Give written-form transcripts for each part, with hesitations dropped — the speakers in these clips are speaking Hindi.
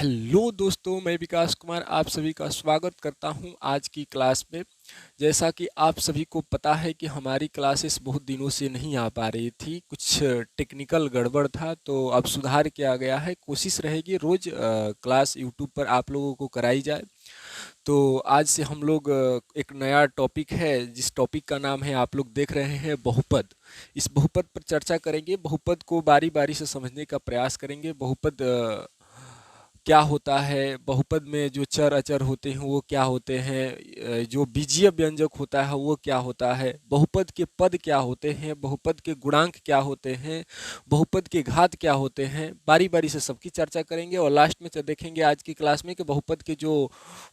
हेलो दोस्तों, मैं विकास कुमार आप सभी का स्वागत करता हूं आज की क्लास में। जैसा कि आप सभी को पता है कि हमारी क्लासेस बहुत दिनों से नहीं आ पा रही थी, कुछ टेक्निकल गड़बड़ था, तो अब सुधार किया गया है। कोशिश रहेगी रोज़ क्लास यूट्यूब पर आप लोगों को कराई जाए। तो आज से हम लोग एक नया टॉपिक है, जिस टॉपिक का नाम है, आप लोग देख रहे हैं, बहुपद। इस बहुपद पर चर्चा करेंगे, बहुपद को बारी बारी से समझने का प्रयास करेंगे। बहुपद क्या होता है, बहुपद में जो चर अचर होते हैं वो क्या होते हैं, जो बीजीय व्यंजक होता है वो क्या होता है, बहुपद के पद क्या होते हैं, बहुपद के गुणांक क्या होते हैं, बहुपद के घात क्या होते हैं, बारी बारी से सबकी चर्चा करेंगे। और लास्ट में देखेंगे आज की क्लास में कि बहुपद के जो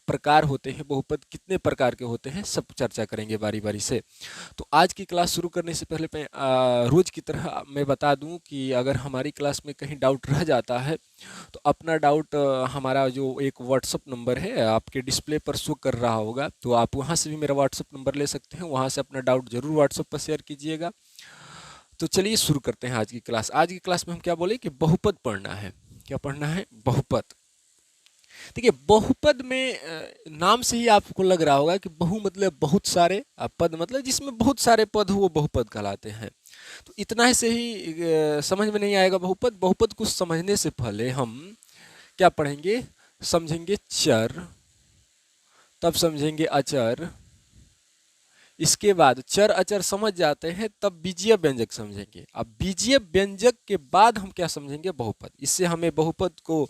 प्रकार होते हैं, बहुपद कितने प्रकार के होते हैं, सब चर्चा करेंगे बारी बारी से। तो आज की क्लास शुरू करने से पहले मैं रोज़ की तरह मैं बता दूं कि अगर हमारी क्लास में कहीं डाउट रह जाता है तो अपना डाउट हमारा जो एक व्हाट्सअप नंबर है आपके डिस्प्ले पर शो कर रहा होगा, तो आप वहां से भी मेरा व्हाट्सअप नंबर ले सकते हैं। वहां से अपना डाउट जरूर व्हाट्सअप पर शेयर कीजिएगा। तो चलिए शुरू करते हैं आज की क्लास। आज की क्लास में हम क्या बोले कि बहुपद पढ़ना है। क्या पढ़ना है? बहुपद। देखिए, बहुपद में नाम से ही आपको लग रहा होगा कि बहु मतलब बहुत सारे, पद मतलब जिसमें बहुत सारे पद हो वो बहुपद कहलाते हैं। तो इतना ही से ही समझ में नहीं आएगा बहुपद। बहुपद को समझने से पहले हम क्या पढ़ेंगे? समझेंगे चर, तब समझेंगे अचर। इसके बाद चर अचर समझ जाते हैं तब बीजीय व्यंजक समझेंगे। अब बीजीय व्यंजक के बाद हम क्या समझेंगे? बहुपद। इससे हमें बहुपद को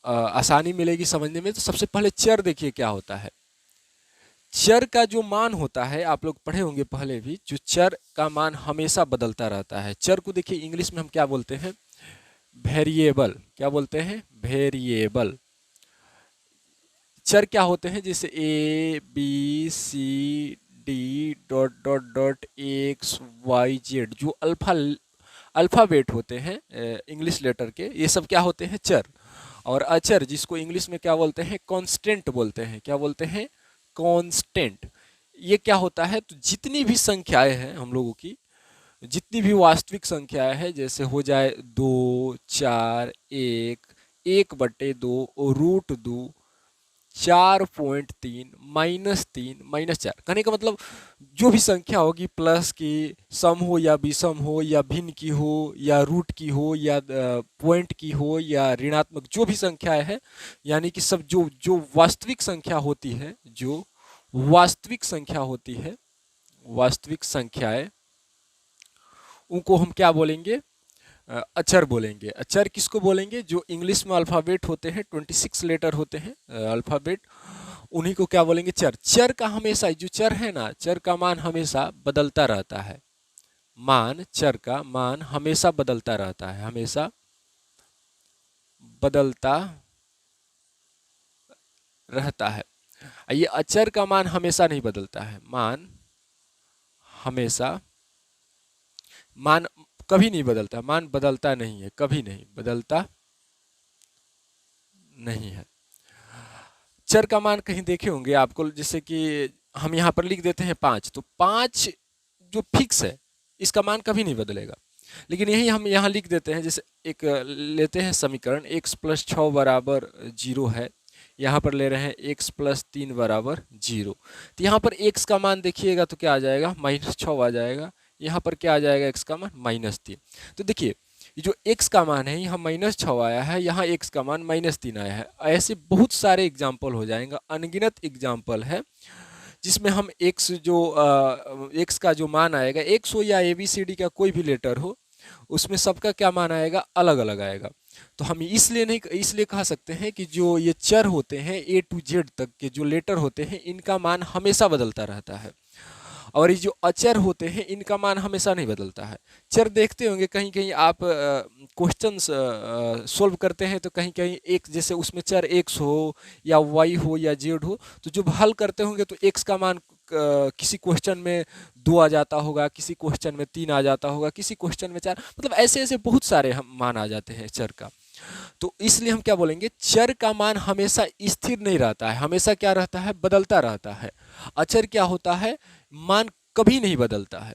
आसानी मिलेगी समझने में। तो सबसे पहले चर देखिए क्या होता है। चर का जो मान होता है, आप लोग पढ़े होंगे पहले भी, जो चर का मान हमेशा बदलता रहता है। चर को देखिए इंग्लिश में हम क्या बोलते हैं? वेरिएबल। क्या बोलते हैं? वेरिएबल। चर क्या होते हैं? जैसे A B C D dot dot dot X Y Z, जो अल्फाबेट होते हैं इंग्लिश लेटर के, ये सब क्या होते हैं? चर। और अचर जिसको इंग्लिश में क्या बोलते हैं? कांस्टेंट बोलते हैं। क्या बोलते हैं? कांस्टेंट। ये क्या होता है? तो जितनी भी संख्याएं हैं हम लोगों की, जितनी भी वास्तविक संख्याएं हैं, जैसे हो जाए 2, 4, 1, 1/2, √2, 4.3, -3, -4। कहने का मतलब जो भी संख्या होगी, प्लस की, सम हो या विषम हो या भिन्न की हो या रूट की हो या पॉइंट की हो या ऋणात्मक, जो भी संख्याएं हैं, यानी कि सब जो जो वास्तविक संख्या होती है, जो वास्तविक संख्या होती है, वास्तविक संख्याएं, उनको हम क्या बोलेंगे? अक्षर बोलेंगे। अक्षर किसको बोलेंगे? जो इंग्लिश में अल्फ़ाबेट होते हैं, 26 लेटर होते हैं अल्फ़ाबेट, उन्हीं को क्या बोलेंगे? चर। चर का हमेशा, जो चर है ना, चर का मान हमेशा बदलता रहता है। मान, चर का मान हमेशा बदलता रहता है, हमेशा बदलता रहता है। ये अचर का मान हमेशा नहीं बदलता है। मान हमेशा, मान कभी नहीं बदलता। मान बदलता नहीं है, कभी नहीं बदलता नहीं है। चर का मान कहीं देखे होंगे आपको, जैसे कि हम यहाँ पर लिख देते हैं 5, तो 5 जो फिक्स है, इसका मान कभी नहीं बदलेगा। लेकिन यही हम यहाँ लिख देते हैं, जैसे एक लेते हैं समीकरण, x + 6 = 0 है। यहाँ पर ले रहे हैं x + 3 = 0। तो यहाँ पर x का मान देखिएगा तो क्या आ जाएगा? -6 आ जाएगा। यहाँ पर क्या आ जाएगा? x का मान -3। तो देखिए, ये जो x का मान है यहाँ -6 आया है, यहाँ x का मान -3 आया है। ऐसे बहुत सारे एग्जाम्पल हो जाएंगे, अनगिनत एग्जाम्पल है, जिसमें हम x जो x का जो मान आएगा, x हो या ABCD का कोई भी लेटर हो, उसमें सबका क्या मान आएगा? अलग अलग आएगा। तो हम इसलिए कह सकते हैं कि जो ये चर होते हैं, A to Z तक के जो लेटर होते हैं, इनका मान हमेशा बदलता रहता है। और ये जो अचर होते हैं, इनका मान हमेशा नहीं बदलता है। चर देखते होंगे कहीं कहीं आप क्वेश्चन सोल्व करते हैं, तो कहीं कहीं एक, जैसे उसमें चर x हो या y हो या z हो, तो जब हल करते होंगे तो x का मान किसी क्वेश्चन में 2 आ जाता होगा, किसी क्वेश्चन में 3 आ जाता होगा, किसी क्वेश्चन में 4, मतलब ऐसे ऐसे बहुत सारे हम मान आ जाते हैं चर का। तो इसलिए हम क्या बोलेंगे? चर का मान हमेशा स्थिर नहीं रहता है, हमेशा क्या रहता है? बदलता रहता है। अचर क्या होता है? मान कभी नहीं बदलता है।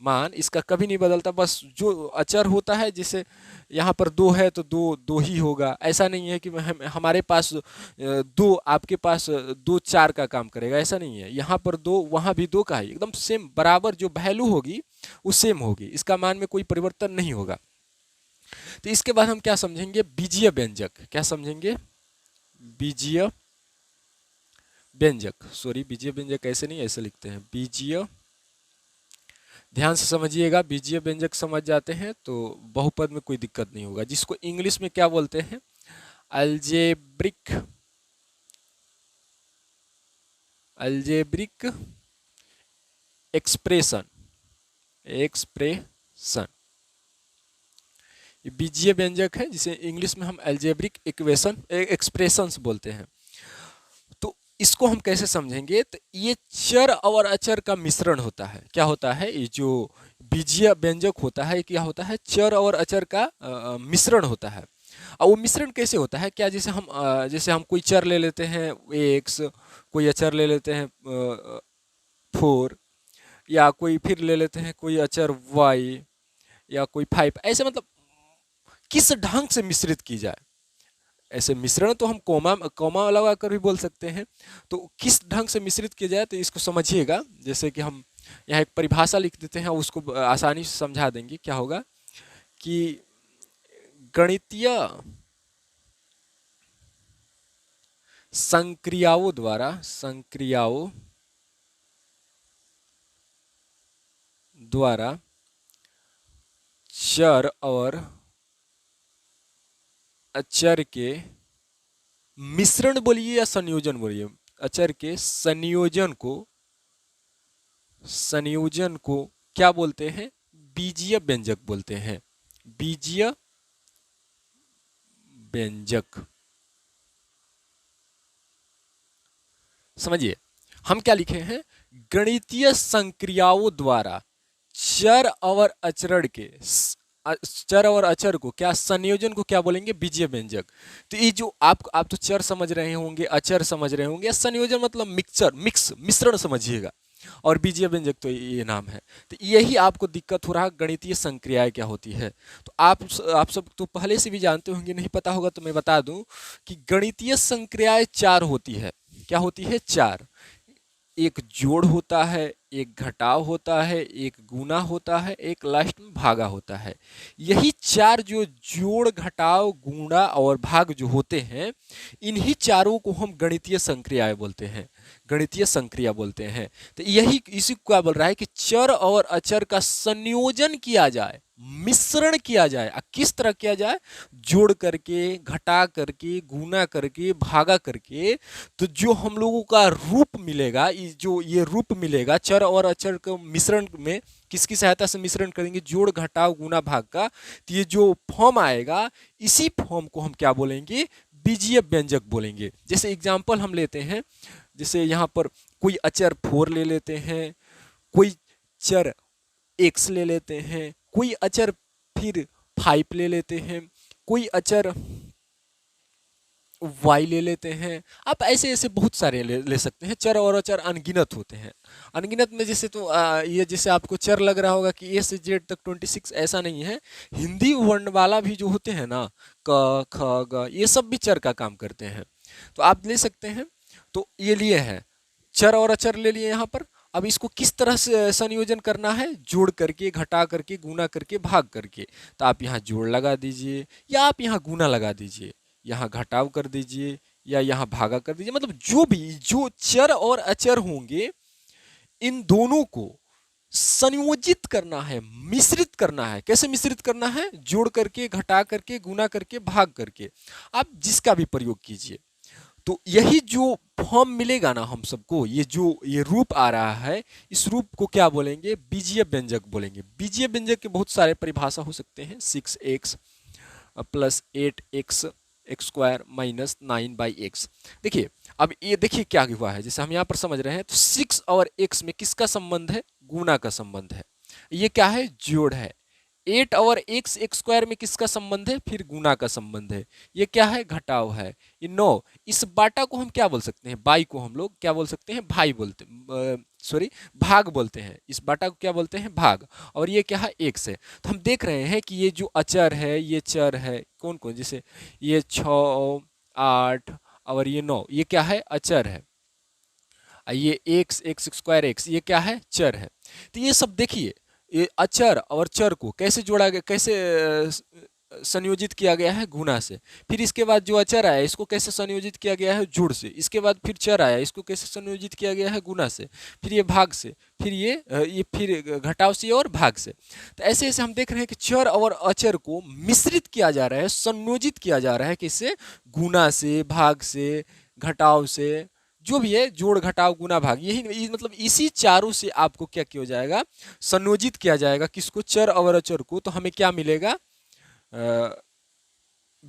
मान इसका कभी नहीं बदलता। बस जो अचर होता है, जैसे यहाँ पर दो है तो दो दो ही होगा। ऐसा नहीं है कि हमारे पास दो, आपके पास दो चार का काम करेगा, ऐसा नहीं है। यहाँ पर दो, वहाँ भी दो का है, एकदम सेम बराबर जो वैल्यू होगी वो सेम होगी, इसका मान में कोई परिवर्तन नहीं होगा। तो इसके बाद हम क्या समझेंगे, बीजीय व्यंजक। क्या समझेंगे, बीजीय व्यंजक। सॉरी, बीजीय व्यंजक ऐसे नहीं, ऐसे लिखते हैं, बीजीय। ध्यान से समझिएगा, बीजीय व्यंजक समझ जाते हैं तो बहुपद में कोई दिक्कत नहीं होगा। जिसको इंग्लिश में क्या बोलते हैं, अल्जेब्रिक, अल्जेब्रिक एक्सप्रेशन, एक्सप्रेशन, ये बीजीय व्यंजक है जिसे इंग्लिश में हम अल्जेब्रिक इक्वेशन एक्सप्रेशंस बोलते हैं। तो इसको हम कैसे समझेंगे, तो ये चर और अचर का मिश्रण होता है। क्या होता है, ये जो बीजीय व्यंजक होता है, क्या होता है, चर और अचर का मिश्रण होता है। और वो मिश्रण कैसे होता है, क्या जैसे हम कोई चर ले लेते हैं एक्स, कोई अचर ले लेते हैं 4, या कोई फिर ले लेते हैं कोई अचर y, या कोई 5, ऐसे मतलब किस ढंग से मिश्रित की जाए। ऐसे मिश्रण तो हम कॉमा लगा कर भी बोल सकते हैं। तो किस ढंग से मिश्रित किया जाए, तो इसको समझिएगा। जैसे कि हम यहाँ एक परिभाषा लिख देते हैं, उसको आसानी से समझा देंगे। क्या होगा कि गणितीय संक्रियाओं द्वारा चर और अचर के मिश्रण बोलिए या संयोजन बोलिए, अचर के संयोजन को क्या बोलते हैं, बीजीय व्यंजक बोलते हैं, बीजीय व्यंजक। समझिए, हम क्या लिखे हैं, गणितीय संक्रियाओं द्वारा चर और अचर को क्या, संयोजन को क्या बोलेंगे, बीजीय व्यंजक। तो ये जो आप तो चर समझ रहे होंगे, अचर समझ रहे होंगे, संयोजन मतलब मिश्रण समझिएगा, और बीजीय व्यंजक तो ये नाम है। तो यही आपको दिक्कत हो रहा है, गणितीय संक्रियाएं क्या होती है। तो आप सब तो पहले से भी जानते होंगे, नहीं पता होगा तो मैं बता दूं कि गणितीय संक्रियाएं 4 होती है। क्या होती है, 4। एक जोड़ होता है, एक घटाव होता है, एक गुना होता है, एक लास्ट में भागा होता है। यही 4 जो जोड़, घटाव, गुणा और भाग जो होते हैं, इन्हीं चारों को हम गणितीय संक्रियाएं बोलते हैं, गणितीय संक्रिया बोलते हैं। तो यही इसी को क्या बोल रहा है कि चर और अचर का संयोजन किया जाए, मिश्रण किया जाए। किस तरह किया जाए, जोड़ करके, घटा करके, गुना करके, भागा करके। तो जो हम लोगों का रूप मिलेगा, ये रूप मिलेगा चर और अचर के मिश्रण में, किसकी सहायता से मिश्रण करेंगे, जोड़, घटाव, गुना, भाग का। तो ये जो फॉर्म आएगा, इसी फॉर्म को हम क्या बोलेंगे, बीजीय व्यंजक बोलेंगे। जैसे एग्जांपल हम लेते हैं, जैसे यहाँ पर कोई अचर 4 ले लेते हैं, कोई चर x ले लेते हैं, कोई अचर फिर 5 ले लेते हैं, कोई अचर y ले लेते हैं। आप ऐसे ऐसे बहुत सारे ले सकते हैं। चर और अचर अनगिनत होते हैं। अनगिनत में जैसे तो ये जैसे आपको चर लग रहा होगा कि a से z तक 26, ऐसा नहीं है। हिंदी वर्ण वाला भी जो होते हैं ना, क ख ग, ये सब भी चर का काम करते हैं, तो आप ले सकते हैं। तो ये लिए है, चर और अचर ले लिए यहाँ पर। अब इसको किस तरह से संयोजन करना है, जोड़ करके, घटा करके, गुना करके, भाग करके। तो आप यहाँ जोड़ लगा दीजिए, या आप यहाँ गुना लगा दीजिए, यहाँ घटाव कर दीजिए, या यहाँ भागा कर दीजिए। मतलब जो चर और अचर होंगे, इन दोनों को संयोजित करना है, मिश्रित करना है। कैसे मिश्रित करना है, जोड़ करके, घटा करके, गुना करके, भाग करके। आप जिसका भी प्रयोग कीजिए। तो यही जो फॉर्म मिलेगा ना हम सबको, ये रूप आ रहा है, इस रूप को क्या बोलेंगे, बीजीय व्यंजक बोलेंगे। बीजीय व्यंजक के बहुत सारे परिभाषा हो सकते हैं। 6x + 8x square minus 9/x। देखिए, अब ये देखिए क्या हुआ है, जैसे हम यहाँ पर समझ रहे हैं, तो 6 और x में किसका संबंध है, गुना का संबंध है। ये क्या है, जोड़ है। 8 और एक्स एक स्क्वायर में किसका संबंध है? फिर गुना का संबंध है। ये क्या है? घटाव है। ये 9, इस बाटा को हम क्या बोल सकते हैं? बाई को हम लोग क्या बोल सकते हैं? भाई बोलते, सॉरी, भाग बोलते हैं। इस बाटा को क्या बोलते हैं? भाग। और ये क्या है? एक्स है। तो हम देख रहे हैं कि ये जो अचर है, ये चर है, कौन कौन, जैसे ये 6, 8 और ये 9, ये क्या है? अचर है। ये एक्स, एक्स स्क्वायर एक्स, ये क्या है? चर है। तो ये सब देखिए, ये अचर और चर को कैसे जोड़ा गया, कैसे संयोजित किया गया है? गुना से। फिर इसके बाद जो अचर आया इसको कैसे संयोजित किया गया है? जुड़ से। इसके बाद फिर चर आया, इसको कैसे संयोजित किया गया है? गुना से। फिर ये भाग से, फिर ये फिर घटाव से और भाग से। तो ऐसे ऐसे हम देख रहे हैं कि चर और अचर को मिश्रित किया जा रहा है, संयोजित किया जा रहा है। किससे? गुना से, भाग से, घटाव से, जो भी है, जोड़ घटाव गुना भाग, यही मतलब इसी चारों से आपको क्या किया जाएगा? संयोजित किया जाएगा। किसको? चर और अचर को। तो हमें क्या मिलेगा?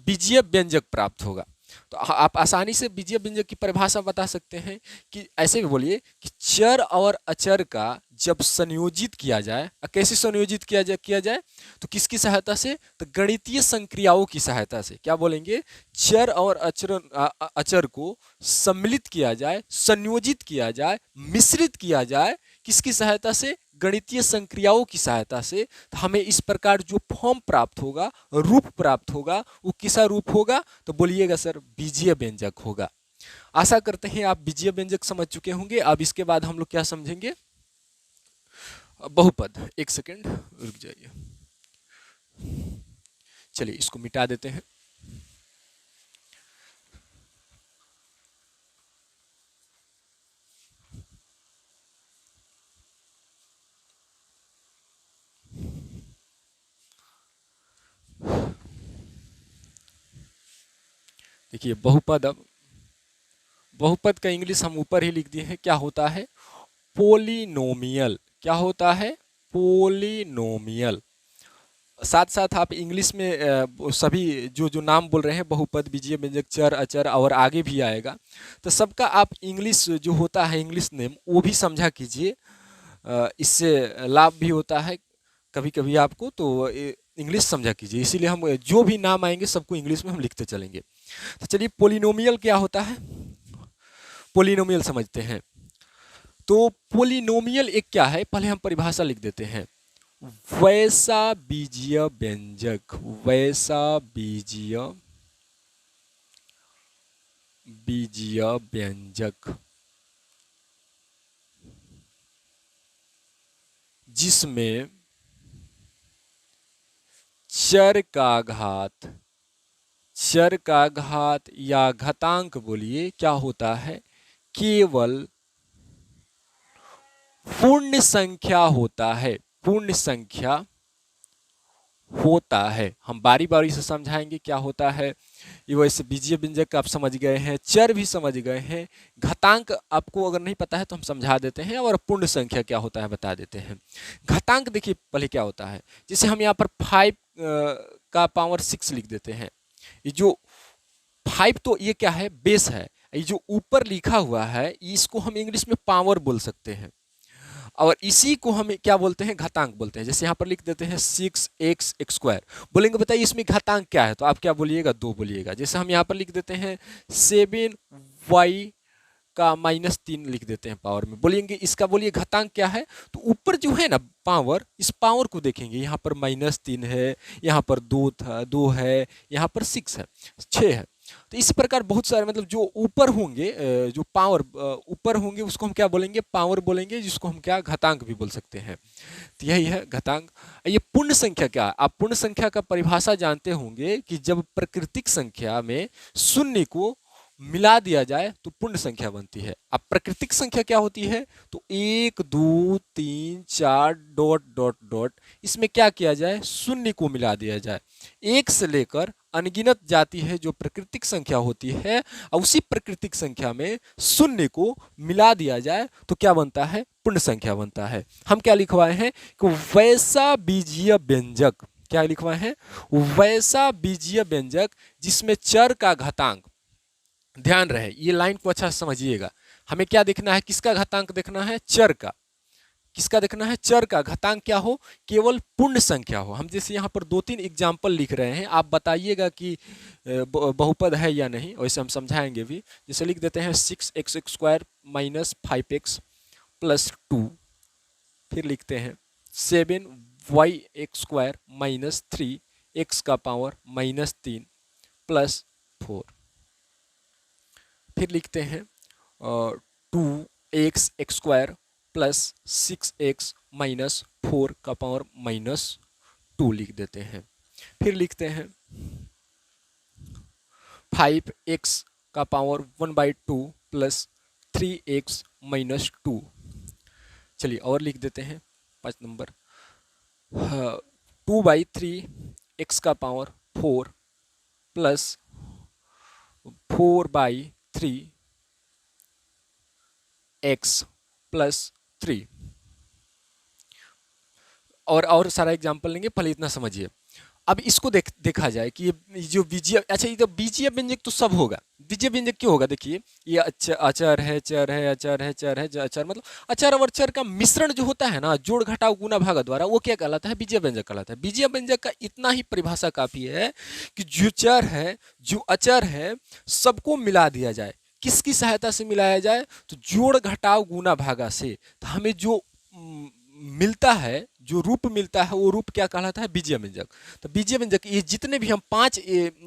बीजीय व्यंजक प्राप्त होगा। तो आप आसानी से बीजीय व्यंजक की परिभाषा बता सकते हैं कि ऐसे भी बोलिए कि चर और अचर का जब संयोजित किया जाए, कैसे संयोजित किया जाए तो किसकी सहायता से? तो गणितीय संक्रियाओं की सहायता से। क्या बोलेंगे? चर और अचर को सम्मिलित किया जाए, संयोजित किया जाए, मिश्रित किया जाए। किसकी सहायता से? गणितीय संक्रियाओं की सहायता से। तो हमें इस प्रकार जो फॉर्म प्राप्त होगा, रूप प्राप्त होगा, वो किसा रूप होगा? तो बोलिएगा सर, बीजीय व्यंजक होगा। आशा करते हैं आप बीजीय व्यंजक समझ चुके होंगे। अब इसके बाद हम लोग क्या समझेंगे? बहुपद। एक सेकेंड रुक जाइए, चलिए इसको मिटा देते हैं। देखिए बहुपद, अब बहुपद का इंग्लिश हम ऊपर ही लिख दिए हैं। क्या होता है? पोलिनोमियल। क्या होता है? पोलिनोमियल। साथ साथ आप इंग्लिश में सभी जो जो नाम बोल रहे हैं, बहुपद, बीजीय व्यंजक, चर, अचर और आगे भी आएगा, तो सबका आप इंग्लिश जो होता है, इंग्लिश नेम, वो भी समझा कीजिए। इससे लाभ भी होता है कभी कभी आपको, तो इंग्लिश समझा कीजिए। इसीलिए हम जो भी नाम आएंगे सबको इंग्लिश में हम लिखते चलेंगे। तो चलिए, पोलिनोमियल क्या होता है? पोलिनोमियल समझते हैं। तो पोलिनोमियल एक क्या है, पहले हम परिभाषा लिख देते हैं। वैसा बीजीय व्यंजक, वैसा बीजीय व्यंजक जिसमें चर का घात या घातांक बोलिए क्या होता है? केवल पूर्ण संख्या होता है। पूर्ण संख्या होता है। हम बारी बारी से समझाएंगे क्या होता है। ये वैसे बीजीय व्यंजक आप समझ गए हैं, चर भी समझ गए हैं, घातांक आपको अगर नहीं पता है तो हम समझा देते हैं, और पूर्ण संख्या क्या होता है बता देते हैं। घातांक देखिए पहले क्या होता है, जैसे हम यहाँ पर 5 का पावर 6 लिख देते हैं। ये जो 5 तो ये क्या है? बेस है। ये जो ऊपर लिखा हुआ है इसको हम इंग्लिश में पावर बोल सकते हैं, और इसी को हम क्या बोलते हैं? घातांक बोलते हैं। जैसे यहाँ पर लिख देते हैं 6x एक्स स्क्वायर, बोलेंगे बताइए इसमें घातांक क्या है? तो आप क्या बोलिएगा? 2 बोलिएगा। जैसे हम यहाँ पर लिख देते हैं 7y का -3 लिख देते हैं पावर में, बोलेंगे इसका बोलिए घातांक क्या है? तो ऊपर जो है ना पावर, इस पावर को देखेंगे, यहाँ पर -3 है, यहाँ पर 2 है, यहाँ पर 6 है, 6 है। तो इसी प्रकार बहुत सारे मतलब जो ऊपर होंगे, जो पावर ऊपर होंगे उसको हम क्या बोलेंगे? पावर बोलेंगे, जिसको हम क्या घातांक भी बोल सकते हैं। तो यही है घातांक। ये पूर्ण संख्या क्या है? आप पूर्ण संख्या का परिभाषा जानते होंगे कि जब प्राकृतिक संख्या में शून्य को मिला दिया जाए तो पूर्ण संख्या बनती है। अब प्राकृतिक संख्या क्या होती है? तो 1 2 3 4 डॉट डॉट डॉट, इसमें क्या किया जाए? शून्य को मिला दिया जाए। एक से लेकर अनगिनत जाती है जो प्राकृतिक संख्या होती है, और उसी प्राकृतिक संख्या में शून्य को मिला दिया जाए तो क्या बनता है? पूर्ण संख्या बनता है। हम क्या लिखवाए हैं कि वैसा बीजीय व्यंजक, क्या लिखवाए हैं? वैसा बीजीय व्यंजक जिसमें चर का घातांक, ध्यान रहे ये लाइन को अच्छा समझिएगा, हमें क्या देखना है? किसका घातांक देखना है? चर का। किसका देखना है, चर का घातांक क्या हो, केवल पूर्ण संख्या हो। हम जैसे यहाँ पर 2-3 एग्जाम्पल लिख रहे हैं, आप बताइएगा कि बहुपद है या नहीं, वैसे हम समझाएंगे भी। जैसे लिख देते हैं 6x² माइनस 5x प्लस 2, फिर लिखते हैं 7y² माइनस 3x का पावर माइनस 3 प्लस 4, फिर लिखते हैं 2x² प्लस 6x माइनस 4 का पावर माइनस 2 लिख देते हैं। फिर लिखते हैं 5x का पावर 1/2 प्लस 3x माइनस 2। चलिए और लिख देते हैं 5 नंबर 2/3 x का पावर 4 प्लस 4/3 x प्लस 3। और सारा एग्जाम्पल लेंगे, पहले इतना समझिए। अब इसको देखा जाए कि ये जो बीजीय, अच्छा ये तो बीजीय व्यंजक तो सब होगा, बीजीय व्यंजक क्यों होगा, देखिए ये अचर है, चर है, अचर है, चर है, अचर मतलब अचर और चर का मिश्रण जो होता है ना, जोड़ घटाव गुना भागा द्वारा, वो क्या कहलाता है, बीजीय व्यंजक कहलाता है। बीजीय व्यंजक का इतना ही परिभाषा काफी है कि जो चर है, जो अचर है, सबको मिला दिया जाए। किसकी सहायता से मिलाया जाए, तो जोड़ घटाव गुना भागा से। तो हमें जो मिलता है, जो रूप मिलता है, वो रूप क्या कहलाता है, बीजीय व्यंजक। तो बीजीय व्यंजक, ये जितने भी हम 5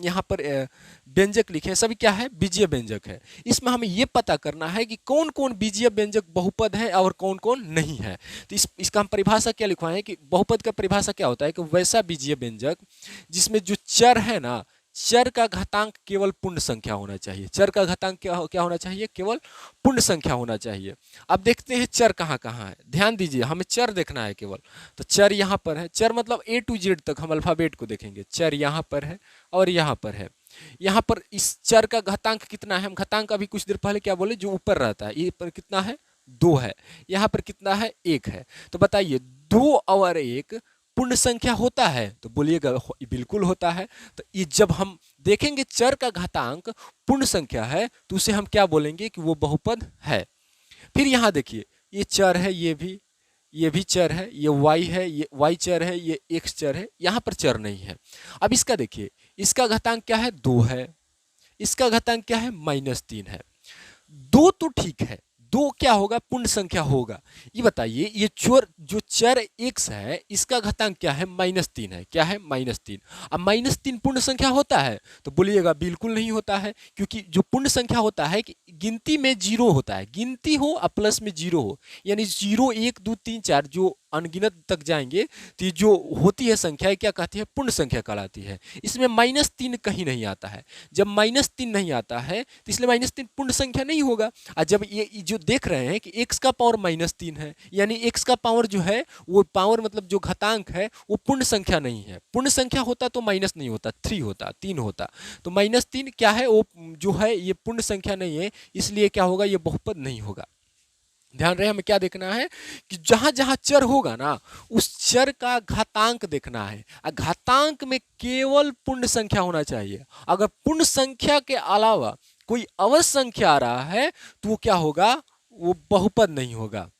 यहाँ पर व्यंजक लिखे हैं, सभी क्या है, बीजीय व्यंजक है। इसमें हमें ये पता करना है कि कौन कौन बीजीय व्यंजक बहुपद है और कौन कौन नहीं है। तो इसका हम परिभाषा क्या लिखवाएं कि बहुपद का परिभाषा क्या होता है कि वैसा बीजीय व्यंजक जिसमें जो चर है ना, चर का घातांक केवल पूर्ण संख्या होना चाहिए। चर का घातांक क्या होना चाहिए, केवल पूर्ण संख्या होना चाहिए। अब देखते हैं चर कहाँ कहाँ है, ध्यान दीजिए, हमें चर देखना है केवल। तो चर यहाँ पर है, चर मतलब A to Z तक हम अल्फाबेट को देखेंगे। चर यहाँ पर है और यहाँ पर है। यहाँ पर इस चर का घातांक कितना है, हम घातांक अभी कुछ देर पहले क्या बोले, जो ऊपर रहता है, ये पर कितना है, 2 है। यहाँ पर कितना है, 1 है। तो बताइए 2 और 1 पूर्ण संख्या होता है, तो बोलिएगा बिल्कुल होता है। तो ये जब हम देखेंगे चर का घातांक पूर्ण संख्या है, तो उसे हम क्या बोलेंगे कि वो बहुपद है। फिर यहाँ देखिए, ये चर है, ये भी चर है, ये y है, ये y चर है, ये x चर है, यहाँ पर चर नहीं है। अब इसका देखिए, इसका घातांक क्या है, 2 है, इसका घातांक क्या है, -3 है। 2 तो ठीक है, 2 क्या होगा, पूर्ण संख्या होगा। ये बताइए, ये जो चर x है, इसका घातांक क्या है, -3 है। क्या है, -3। अब -3 पूर्ण संख्या होता है, तो बोलिएगा बिल्कुल नहीं होता है, क्योंकि जो पूर्ण संख्या होता है कि गिनती में 0 होता है, गिनती हो और प्लस में 0 हो, यानी 0 1 2 3 4 जो अनगिनत तक जाएंगे, तो जो होती है संख्या क्या कहती है, पूर्ण संख्या कहलाती है। इसमें -3 कहीं नहीं आता है। जब -3 नहीं आता है, तो इसलिए -3 पूर्ण संख्या नहीं होगा। और जब ये जो देख रहे हैं कि x का पावर -3 है, यानी x का पावर जो है, वो पावर मतलब जो घातांक है, वो पूर्ण संख्या नहीं है। पूर्ण संख्या होता तो माइनस नहीं होता, 3 होता, 3 होता। तो -3 क्या है, वो जो है ये पूर्ण संख्या नहीं है, इसलिए क्या होगा, ये बहुपद नहीं होगा। ध्यान रहे, हमें क्या देखना है कि जहां जहां चर होगा ना, उस चर का घातांक देखना है। घातांक में केवल पूर्ण संख्या होना चाहिए। अगर पूर्ण संख्या के अलावा कोई अवश्य संख्या आ रहा है, तो वो क्या होगा, वो बहुपद नहीं होगा।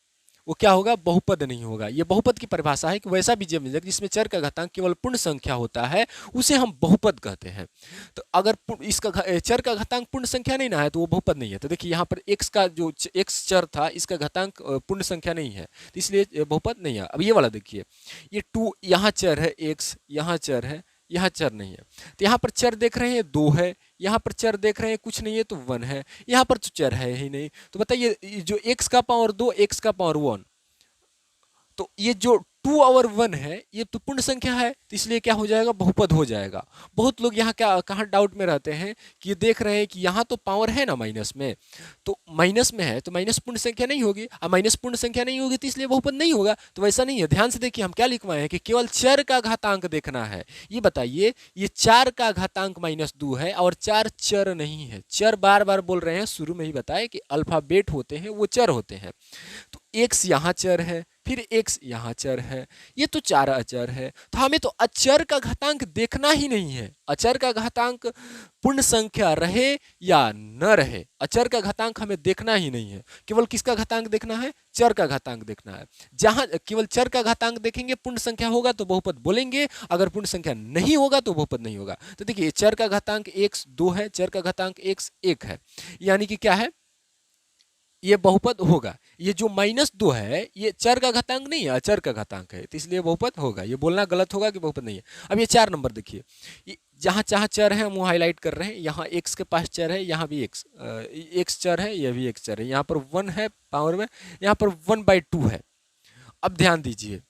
वो क्या होगा, बहुपद नहीं होगा। ये बहुपद की परिभाषा है कि वैसा बीजीय व्यंजक जिसमें चर का घातांक केवल पूर्ण संख्या होता है, उसे हम बहुपद कहते हैं। तो अगर इसका चर का घातांक पूर्ण संख्या नहीं ना है, तो वो बहुपद नहीं है। तो देखिए यहाँ पर x का जो x चर था, इसका घातांक पूर्ण संख्या नहीं है, तो इसलिए बहुपद नहीं है। अब ये वाला देखिए, ये 2 यहाँ चर है, x यहाँ चर है, यहाँ चर नहीं है। तो यहाँ पर चर देख रहे हैं 2 है, यहाँ पर चर देख रहे हैं कुछ नहीं है, तो 1 है। यहाँ पर तो चर है ही नहीं। तो बताइए, जो x का पावर 2, x का पावर 1, तो ये जो 2 और 1 है, ये तो पूर्ण संख्या है, तो इसलिए क्या हो जाएगा, बहुपद हो जाएगा। बहुत लोग यहाँ क्या कहाँ डाउट में रहते हैं कि ये देख रहे हैं कि यहाँ तो पावर है ना माइनस में, तो माइनस में है तो माइनस पूर्ण संख्या नहीं होगी, और माइनस पूर्ण संख्या नहीं होगी तो इसलिए बहुपद नहीं होगा। तो वैसा नहीं है। ध्यान से देखिए, हम क्या लिखवाए हैं कि केवल चर का घातांक देखना है। ये बताइए, ये 4 का घातांक -2 है और 4 चर नहीं है। चर बार बार बोल रहे हैं, शुरू में ही बताए कि अल्फाबेट होते हैं वो चर होते हैं। तो x यहाँ चर है, फिर एक्स यहाँ चर है, ये तो चार अचर है। तो हमें तो अचर का घातांक देखना ही नहीं है। अचर का घातांक पूर्ण संख्या रहे या न रहे, अचर का घातांक हमें देखना ही नहीं है। केवल किसका घातांक देखना है? चर का घातांक देखना है। जहां केवल चर का घातांक देखेंगे, पूर्ण संख्या होगा तो बहुपद बोलेंगे, अगर पूर्ण संख्या नहीं होगा तो बहुपद नहीं होगा। तो देखिए चर का घातांक x 2 है, चर का घातांक x 1 है, यानी कि क्या है, ये बहुपद होगा। ये जो -2 है ये चर का घातांक नहीं है, अचर का घातांक है, तो इसलिए बहुपद होगा। ये बोलना गलत होगा कि बहुपद नहीं है। अब ये 4 नंबर देखिए, जहाँ जहाँ चर है हम वो हाईलाइट कर रहे हैं। यहाँ x के पास चर है, यहाँ भी x चर है, ये भी x चर है। यहाँ पर 1 है पावर में, यहाँ पर 1/2 है। अब ध्यान दीजिए,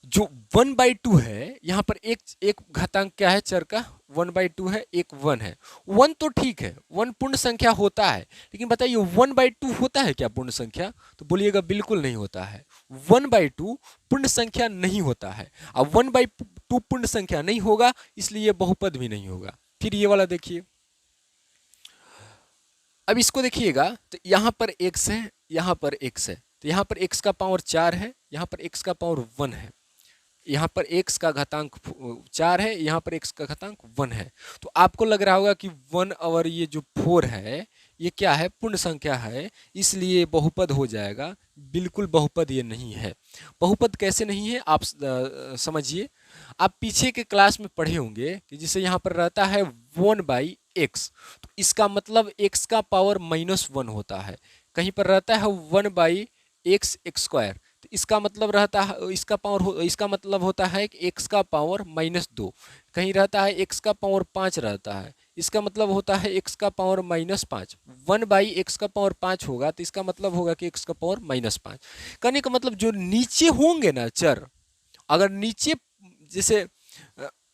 जो 1/2 है यहाँ पर एक घातांक क्या है चर का? 1/2 है, एक 1 है। 1 तो ठीक है, 1 पूर्ण संख्या होता है, लेकिन बताइए 1/2 होता है क्या पूर्ण संख्या? तो बोलिएगा बिल्कुल नहीं होता है। 1/2 पूर्ण संख्या नहीं होता है। अब 1/2 पूर्ण संख्या नहीं होगा, इसलिए बहुपद भी नहीं होगा। फिर ये वाला देखिए, अब इसको देखिएगा, तो यहाँ पर x है, यहाँ पर x है, तो यहाँ पर x का पावर 4 है, यहाँ पर x का पावर 1 है, यहाँ पर x का घातांक 4 है, यहाँ पर x का घातांक 1 है। तो आपको लग रहा होगा कि 1 और ये जो 4 है ये क्या है? पूर्ण संख्या है, इसलिए बहुपद हो जाएगा। बिल्कुल बहुपद ये नहीं है। बहुपद कैसे नहीं है आप समझिए। आप पीछे के क्लास में पढ़े होंगे कि जैसे यहाँ पर रहता है 1/x, तो इसका मतलब x का पावर -1 होता है। कहीं पर रहता है 1/x² तो इसका मतलब रहता है, इसका मतलब होता है कि x का पावर -2। कहीं रहता है x का पावर 5 रहता है, इसका मतलब होता है x का पावर -5। 1/x का पावर 5 होगा तो इसका मतलब होगा कि x का पावर -5। कहने का मतलब जो नीचे होंगे ना चर, अगर नीचे जैसे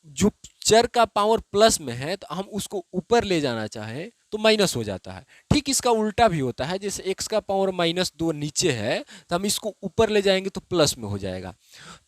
जो चर का पावर प्लस में है तो हम उसको ऊपर ले जाना चाहे तो माइनस हो जाता है। ठीक इसका उल्टा भी होता है, जैसे x का पावर -2 नीचे है तो हम इसको ऊपर ले जाएंगे तो प्लस में हो जाएगा।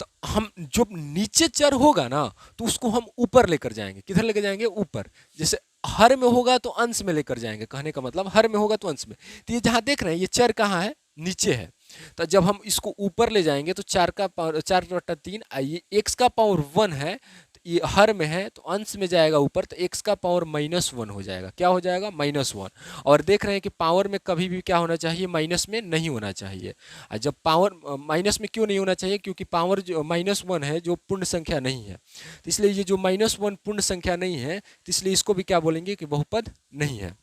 तो हम जो नीचे चर होगा ना तो उसको हम ऊपर लेकर जाएंगे। किधर लेकर जाएंगे? ऊपर। जैसे हर में होगा तो अंश में लेकर जाएंगे, कहने का मतलब हर में होगा तो अंश में। तो ये जहां देख रहे हैं ये चर कहाँ है? नीचे है। तो जब हम इसको ऊपर ले जाएंगे तो 4 का पावर 4/3, ये x का पावर 1 है, ये हर में है तो अंश में जाएगा ऊपर, तो x का पावर -1 हो जाएगा। क्या हो जाएगा? -1। और देख रहे हैं कि पावर में कभी भी क्या होना चाहिए? माइनस में नहीं होना चाहिए। और जब पावर माइनस में क्यों नहीं होना चाहिए? क्योंकि पावर जो -1 है जो पूर्ण संख्या नहीं है, तो इसलिए ये जो -1 पूर्ण संख्या नहीं है, तो इसलिए इसको भी क्या बोलेंगे कि बहुपद नहीं है।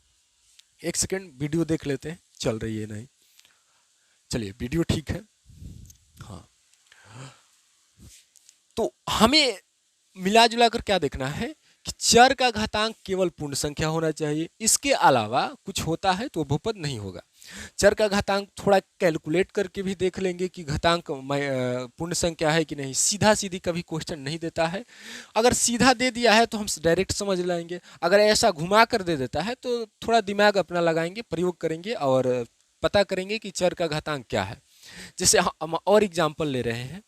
एक सेकेंड वीडियो देख लेते हैं, चल रही है नहीं। चलिए वीडियो ठीक है। हाँ, तो हमें मिला जुला कर क्या देखना है कि चर का घातांक केवल पूर्ण संख्या होना चाहिए, इसके अलावा कुछ होता है तो बहुपद नहीं होगा। चर का घातांक थोड़ा कैलकुलेट करके भी देख लेंगे कि घातांक पूर्ण संख्या है कि नहीं। सीधा सीधी कभी क्वेश्चन नहीं देता है। अगर सीधा दे दिया है तो हम डायरेक्ट समझ लाएंगे, अगर ऐसा घुमा कर दे देता है तो थोड़ा दिमाग अपना लगाएंगे, प्रयोग करेंगे और पता करेंगे कि चर का घातांक क्या है। जैसे हम और एग्जाम्पल ले रहे हैं,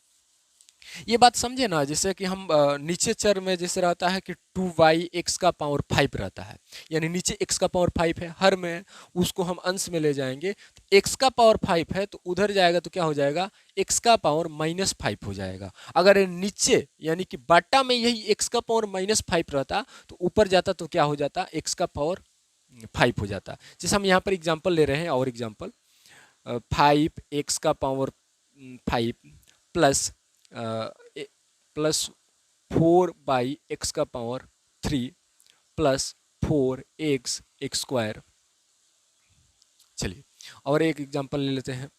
ये बात समझे ना। जैसे कि हम नीचे चर में जैसे रहता है कि 2y x का पावर 5 रहता है, यानी नीचे x का पावर 5 है, हर में उसको हम अंश में ले जाएंगे, x का पावर 5 है तो उधर जाएगा तो क्या हो जाएगा? x का पावर -5 हो जाएगा। अगर नीचे यानी कि बाटा में यही x का पावर -5 रहता तो ऊपर जाता तो क्या हो जाता? x का पावर 5 हो जाता। जैसे हम यहाँ पर एग्जाम्पल ले रहे हैं, और एग्जाम्पल 5x का पावर 5 प्लस +4/x का पावर 3 प्लस 4x² चलिए और एक एग्जांपल ले लेते हैं,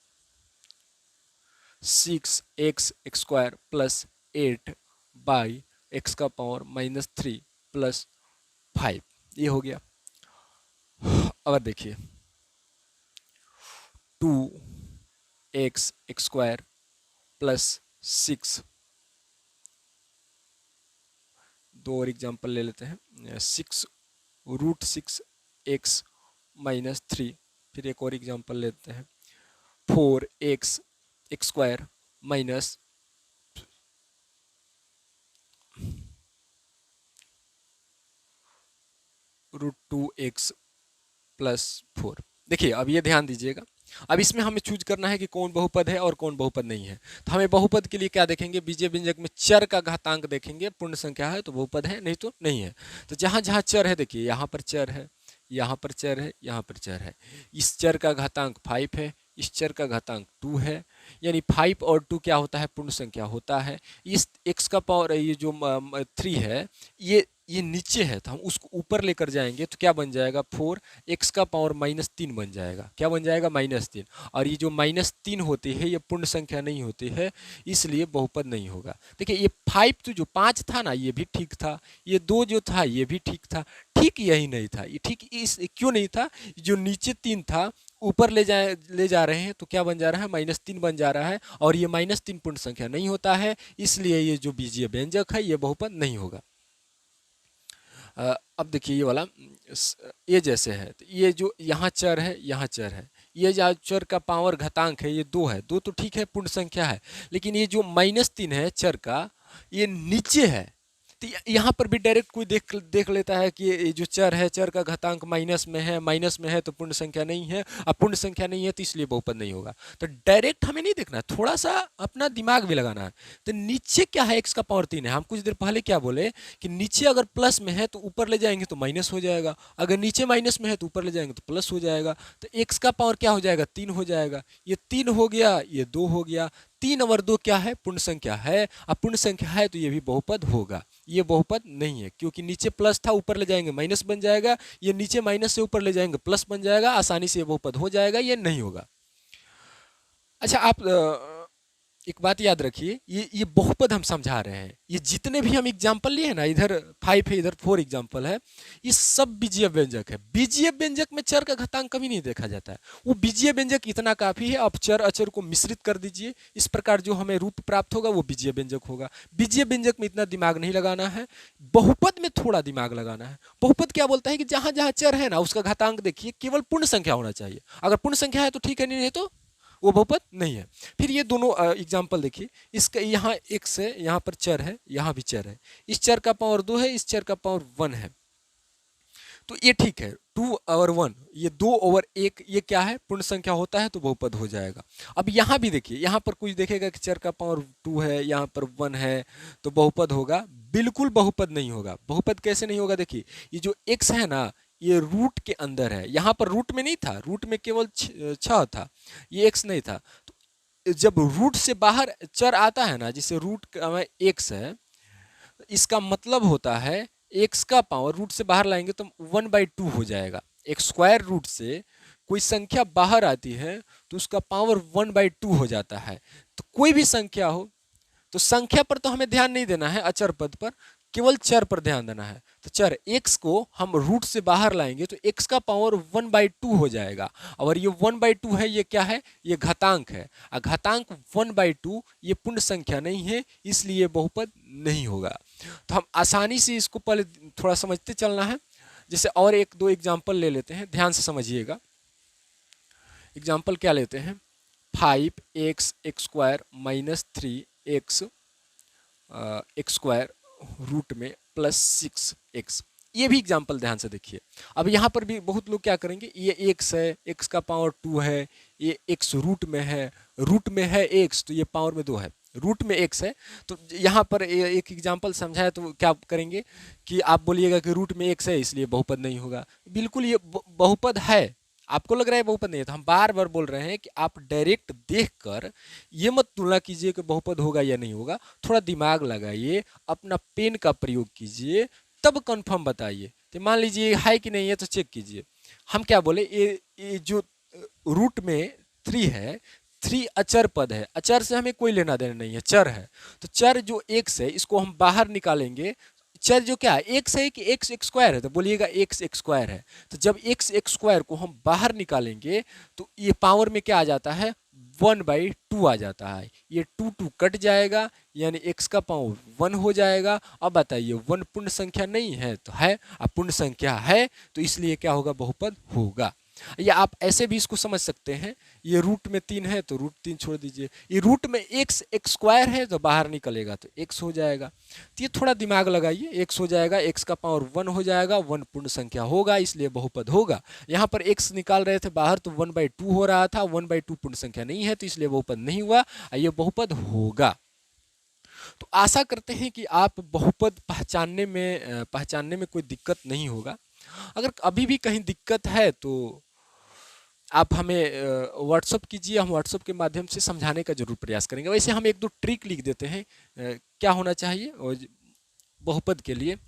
6x² प्लस 8/x का पावर -3 प्लस 5। ये हो गया। अब देखिए 2x² प्लस 6, दो और एग्जांपल ले लेते हैं, 6√6x -3। फिर एक और एग्जांपल लेते हैं, 4x² माइनस √2x प्लस 4। देखिए अब ये ध्यान दीजिएगा, अब इसमें हमें चूज करना है कि कौन बहुपद है और कौन बहुपद नहीं है। तो हमें बहुपद के लिए क्या देखेंगे, बीजीय व्यंजक में चर का घातांक देखेंगे, पूर्ण संख्या है तो बहुपद है, नहीं तो नहीं है। तो जहां जहां चर है, देखिए यहाँ पर चर है, यहाँ पर चर है, यहाँ पर चर है। इस चर का घातांक 5 है, इस चर का घातांक 2 है, यानी 5 और 2 क्या होता है, पूर्ण संख्या होता है। इस x का पावर ये जो 3 है, ये नीचे है तो हम उसको ऊपर लेकर जाएंगे तो क्या बन जाएगा, 4 x का पावर -3 बन जाएगा। क्या बन जाएगा, -3। और ये जो -3 होती है ये पूर्ण संख्या नहीं होती है, इसलिए बहुपद नहीं होगा। देखिए ये 5 तो जो 5 था ना ये भी ठीक था, ये 2 जो था ये भी ठीक था, ठीक यही नहीं था। ये ठीक इस क्यों नहीं था, जो नीचे 3 था ऊपर ले जा रहे हैं तो क्या बन जा रहा है, -3 बन जा रहा है, और ये -3 पूर्ण संख्या नहीं होता है, इसलिए ये जो बीजीय व्यंजक है ये बहुपद नहीं होगा। अब देखिए ये वाला ये जैसे है, तो ये जो यहाँ चर है, यहाँ चर है, ये जो चर का पावर घातांक है ये 2 है, 2 तो ठीक है पूर्ण संख्या है, लेकिन ये जो -3 है चर का, ये नीचे है। तो यहाँ पर भी डायरेक्ट कोई देख लेता है कि ये जो चर है, चर का घातांक माइनस में है तो पूर्ण संख्या नहीं है, अब पूर्ण संख्या नहीं है तो इसलिए बहुपद नहीं होगा। तो डायरेक्ट हमें नहीं देखना, थोड़ा सा अपना दिमाग भी लगाना है। तो नीचे क्या है, x का पावर 3 है, हम कुछ देर पहले क्या बोले कि नीचे अगर प्लस में है तो ऊपर ले जाएंगे तो माइनस हो जाएगा, अगर नीचे माइनस में है तो ऊपर ले जाएंगे तो प्लस हो जाएगा। तो x का पावर क्या हो जाएगा, 3 हो जाएगा। ये 3 हो गया, ये 2 हो गया, 3 और 2 क्या है, पूर्ण संख्या है। अब पूर्ण संख्या है तो ये भी बहुपद होगा, ये बहुपद नहीं है, क्योंकि नीचे प्लस था ऊपर ले जाएंगे माइनस बन जाएगा, ये नीचे माइनस से ऊपर ले जाएंगे प्लस बन जाएगा, आसानी से ये बहुपद हो जाएगा, ये नहीं होगा। अच्छा आप एक बात याद रखिए, ये बहुपद हम समझा रहे हैं, ये जितने भी हम एग्जाम्पल लिए हैं ना, इधर 5 है इधर 4 एग्जाम्पल है, ये सब बीजीय व्यंजक है। बीजीय व्यंजक में चर का घातांक कभी नहीं देखा जाता है, वो बीजीय व्यंजक इतना काफी है। अब चर अचर को मिश्रित कर दीजिए, इस प्रकार जो हमें रूप प्राप्त होगा वो बीजीय व्यंजक होगा। बीजीय व्यंजक में इतना दिमाग नहीं लगाना है, बहुपद में थोड़ा दिमाग लगाना है। बहुपद क्या बोलता है कि जहां जहां चर है ना उसका घातांक देखिए केवल पूर्ण संख्या होना चाहिए, अगर पूर्ण संख्या है तो ठीक है, नहीं है तो वो बहुपद नहीं है। फिर ये दोनों एग्जाम्पल देखिए, इसका यहाँ x है, यहाँ पर चर है, यहाँ भी चर है, इस चर का पावर 2 है, इस चर का पावर 1 है, तो ये ठीक है। 2 और 1, ये 2 और 1, ये क्या है, पूर्ण संख्या होता है तो बहुपद हो जाएगा। अब यहाँ भी देखिए, यहाँ पर कुछ देखेगा कि चर का पावर 2 है, यहाँ पर 1 है तो बहुपद होगा, बिल्कुल बहुपद नहीं होगा। बहुपद कैसे नहीं होगा, देखिए ये जो x है ना ये रूट के अंदर है, यहाँ पर रूट में नहीं था, रूट में केवल 6 था, ये x नहीं था। तो जब रूट से बाहर चर आता है ना, जिसे रूट का x है, इसका मतलब होता है x का पावर रूट से बाहर लाएंगे तो 1/2 हो जाएगा। एक स्क्वायर रूट से कोई संख्या बाहर आती है तो उसका पावर 1/2 हो जाता है। तो कोई भी संख्या हो तो संख्या पर तो हमें ध्यान नहीं देना है, अचर पद पर, केवल चर पर ध्यान देना है। तो चर x को हम रूट से बाहर लाएंगे तो x का पावर 1/2 हो जाएगा, और ये 1/2 है, ये क्या है, ये घातांक है, और घातांक 1/2 ये पूर्ण संख्या नहीं है, इसलिए बहुपद नहीं होगा। तो हम आसानी से इसको पहले थोड़ा समझते चलना है। जैसे और एक दो एग्जाम्पल ले लेते हैं, ध्यान से समझिएगा। एग्जाम्पल क्या लेते हैं, 5x² - 3x x² रूट में +6x, ये भी एग्जाम्पल ध्यान से देखिए। अब यहाँ पर भी बहुत लोग क्या करेंगे, ये x है, x का पावर 2 है, ये x रूट में है x, तो ये पावर में 2 है, रूट में x है। तो यहाँ पर एक एग्जाम्पल समझाया तो क्या करेंगे कि आप बोलिएगा कि रूट में x है इसलिए बहुपद नहीं होगा। बिल्कुल ये बहुपद है, आपको लग रहा है बहुपद नहीं है, तो हम बार बार बोल रहे हैं कि आप डायरेक्ट देखकर ये मत तुलना कीजिए कि बहुपद होगा या नहीं होगा, थोड़ा दिमाग लगाइए, अपना पेन का प्रयोग कीजिए, तब कंफर्म बताइए। तो मान लीजिए है कि नहीं है तो चेक कीजिए। हम क्या बोले, ये जो रूट में 3 है, 3 अचर पद है, अचर से हमें कोई लेना देना नहीं है, चर है। तो चर जो x है इसको हम बाहर निकालेंगे, चर जो क्या है x है कि x² है, तो बोलिएगा x² है। तो जब x² को हम बाहर निकालेंगे तो ये पावर में क्या आ जाता है, 1/2 आ जाता है, ये 2 कट जाएगा, यानी x का पावर 1 हो जाएगा। अब बताइए 1 पूर्ण संख्या नहीं है तो है, अब पूर्ण संख्या है तो इसलिए क्या होगा, बहुपद होगा। या आप ऐसे भी इसको समझ सकते हैं, ये रूट में 3 है तो रूट 3 छोड़ दीजिए, ये रूट में x स्क्वायर है तो बाहर निकलेगा तो x हो जाएगा। तो ये थोड़ा दिमाग लगाइए, x हो जाएगा, x का पावर 1 हो जाएगा, 1 पूर्ण संख्या होगा इसलिए बहुपद होगा। यहाँ पर x निकाल रहे थे बाहर तो 1/2 हो रहा था, 1/2 पूर्ण संख्या नहीं है तो इसलिए बहुपद नहीं हुआ, ये बहुपद होगा। तो आशा करते हैं कि आप बहुपद पहचानने में कोई दिक्कत नहीं होगा। अगर अभी भी कहीं दिक्कत है तो आप हमें व्हाट्सअप कीजिए, हम व्हाट्सअप के माध्यम से समझाने का जरूर प्रयास करेंगे। वैसे हम एक दो ट्रिक लिख देते हैं क्या होना चाहिए और बहुपद के लिए,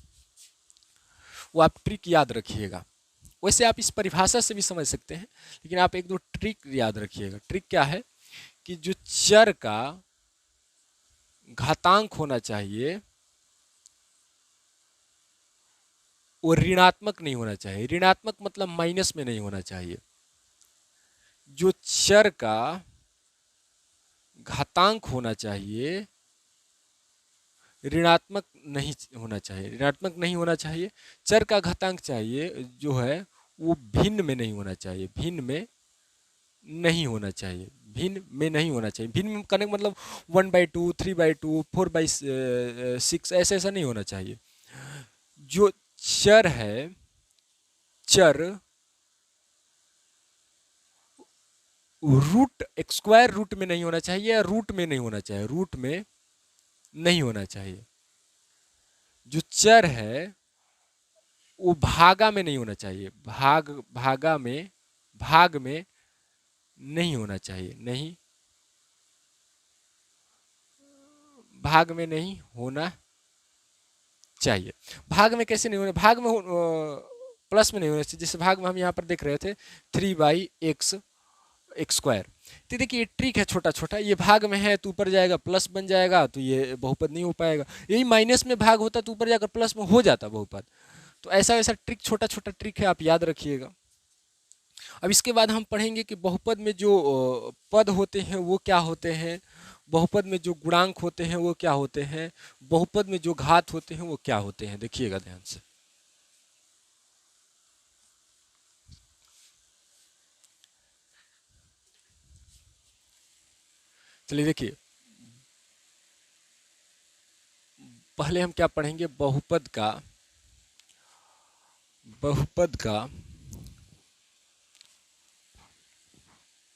वो आप ट्रिक याद रखिएगा। वैसे आप इस परिभाषा से भी समझ सकते हैं, लेकिन आप एक दो ट्रिक याद रखिएगा। ट्रिक क्या है कि जो चर का घातांक होना चाहिए वो ऋणात्मक नहीं होना चाहिए। ऋणात्मक मतलब माइनस में नहीं होना चाहिए। जो चर का घातांक होना चाहिए ऋणात्मक नहीं होना चाहिए, ऋणात्मक नहीं होना चाहिए। चर का घातांक चाहिए जो है वो भिन्न में नहीं होना चाहिए, भिन्न में नहीं होना चाहिए, भिन्न में नहीं होना चाहिए। भिन्न में करने का मतलब 1/2, 3/2, 4/6 ऐसा नहीं होना चाहिए। जो चर है, चर रूट स्क्वायर रूट में नहीं होना चाहिए या रूट में नहीं होना चाहिए, रूट में नहीं होना चाहिए। जो चर है वो भागा में नहीं होना चाहिए, भाग में नहीं होना चाहिए, नहीं, भाग में नहीं होना चाहिए। भाग में कैसे नहीं होना, भाग में प्लस में नहीं होना चाहिए। जैसे भाग में हम यहाँ पर देख रहे थे 3/x स्क्वायर। तो देखिए ट्रिक है छोटा छोटा, ये भाग में है तो ऊपर जाएगा प्लस बन जाएगा तो ये बहुपद नहीं हो पाएगा। यही माइनस में भाग होता तो ऊपर जाकर प्लस में हो जाता बहुपद। तो ऐसा वैसा ट्रिक, छोटा छोटा ट्रिक है, आप याद रखिएगा। अब इसके बाद हम पढ़ेंगे कि बहुपद में जो पद होते हैं वो क्या होते हैं, बहुपद में जो गुणांक होते हैं वो क्या होते हैं, बहुपद में जो घात होते हैं वो क्या होते हैं। देखिएगा ध्यान से। चलिए देखिए, पहले हम क्या पढ़ेंगे, बहुपद का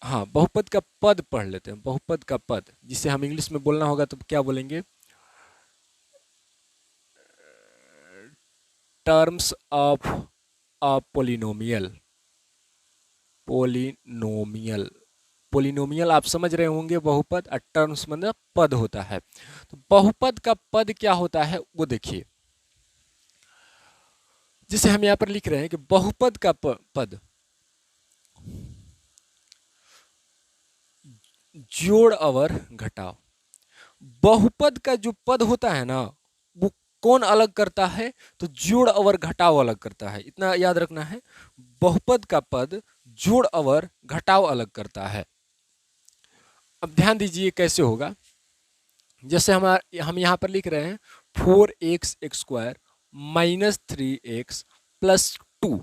हाँ, बहुपद का पद पढ़ लेते हैं। बहुपद का पद जिसे हम इंग्लिश में बोलना होगा तो क्या बोलेंगे, terms of a polynomial. Polynomial आप समझ रहे होंगे, बहुपद, टर्म्स मतलब पद होता है। तो बहुपद का पद क्या होता है वो देखिए, जिसे हम यहाँ पर लिख रहे हैं कि बहुपद का पद जोड़ और घटाव। बहुपद का जो पद होता है ना वो कौन अलग करता है, तो जोड़ और घटाव अलग करता है। इतना याद रखना है, बहुपद का पद जोड़ और घटाव अलग करता है। अब ध्यान दीजिए कैसे होगा। जैसे हम यहाँ पर लिख रहे हैं 4x square minus 3x plus 2।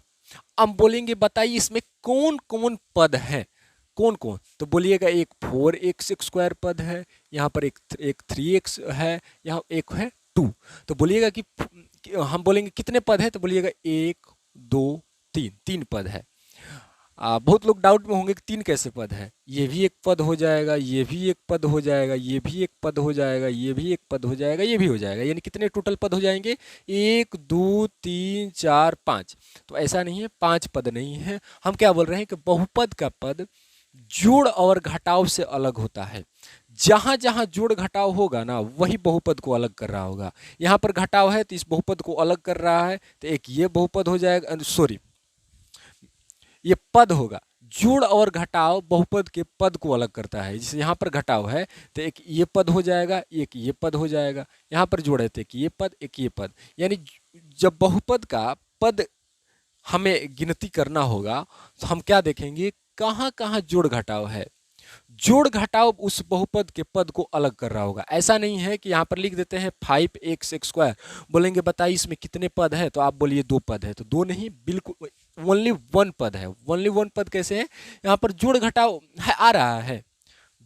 अब बोलेंगे बताइए इसमें कौन कौन पद है, कौन कौन, तो बोलिएगा एक 4x स्क्वायर पद है, यहाँ पर एक 3x है, यहाँ एक है 2। तो बोलिएगा कि हम बोलेंगे कितने पद है, तो बोलिएगा 1 2 3, 3 पद है। बहुत लोग डाउट में होंगे कि 3 कैसे पद है, ये भी एक पद हो जाएगा, ये भी एक पद हो जाएगा, ये भी एक पद हो जाएगा, ये भी एक पद हो जाएगा, ये भी हो जाएगा। यानी कितने टोटल पद हो जाएंगे, 1 2 3 4 5। तो ऐसा नहीं है, 5 पद नहीं है। हम क्या बोल रहे हैं कि बहुपद का पद जोड़ और घटाव से अलग होता है। जहां जहां जोड़ घटाव होगा ना वही बहुपद को अलग कर रहा होगा। यहाँ पर घटाव है तो इस बहुपद को अलग कर रहा है, तो एक ये बहुपद हो जाएगा, सॉरी ये पद होगा। जोड़ और घटाव बहुपद के पद को अलग करता है। जैसे यहाँ पर घटाव है तो एक ये पद हो जाएगा, एक ये पद हो जाएगा। यहाँ पर जोड़ है तो एक ये पद, एक ये पद। यानी जब बहुपद का पद हमें गिनती करना होगा तो हम क्या देखेंगे, कहाँ कहाँ जोड़ घटाव है। जोड़ घटाव उस बहुपद के पद को अलग कर रहा होगा। ऐसा नहीं है कि यहाँ पर लिख देते हैं 5x स्क्वायर, बोलेंगे बताइए इसमें कितने पद है, तो आप बोलिए 2 पद है, तो 2 नहीं, बिल्कुल ओनली वन पद है। ओनली वन पद कैसे है, यहाँ पर जोड़ घटाव है आ रहा है,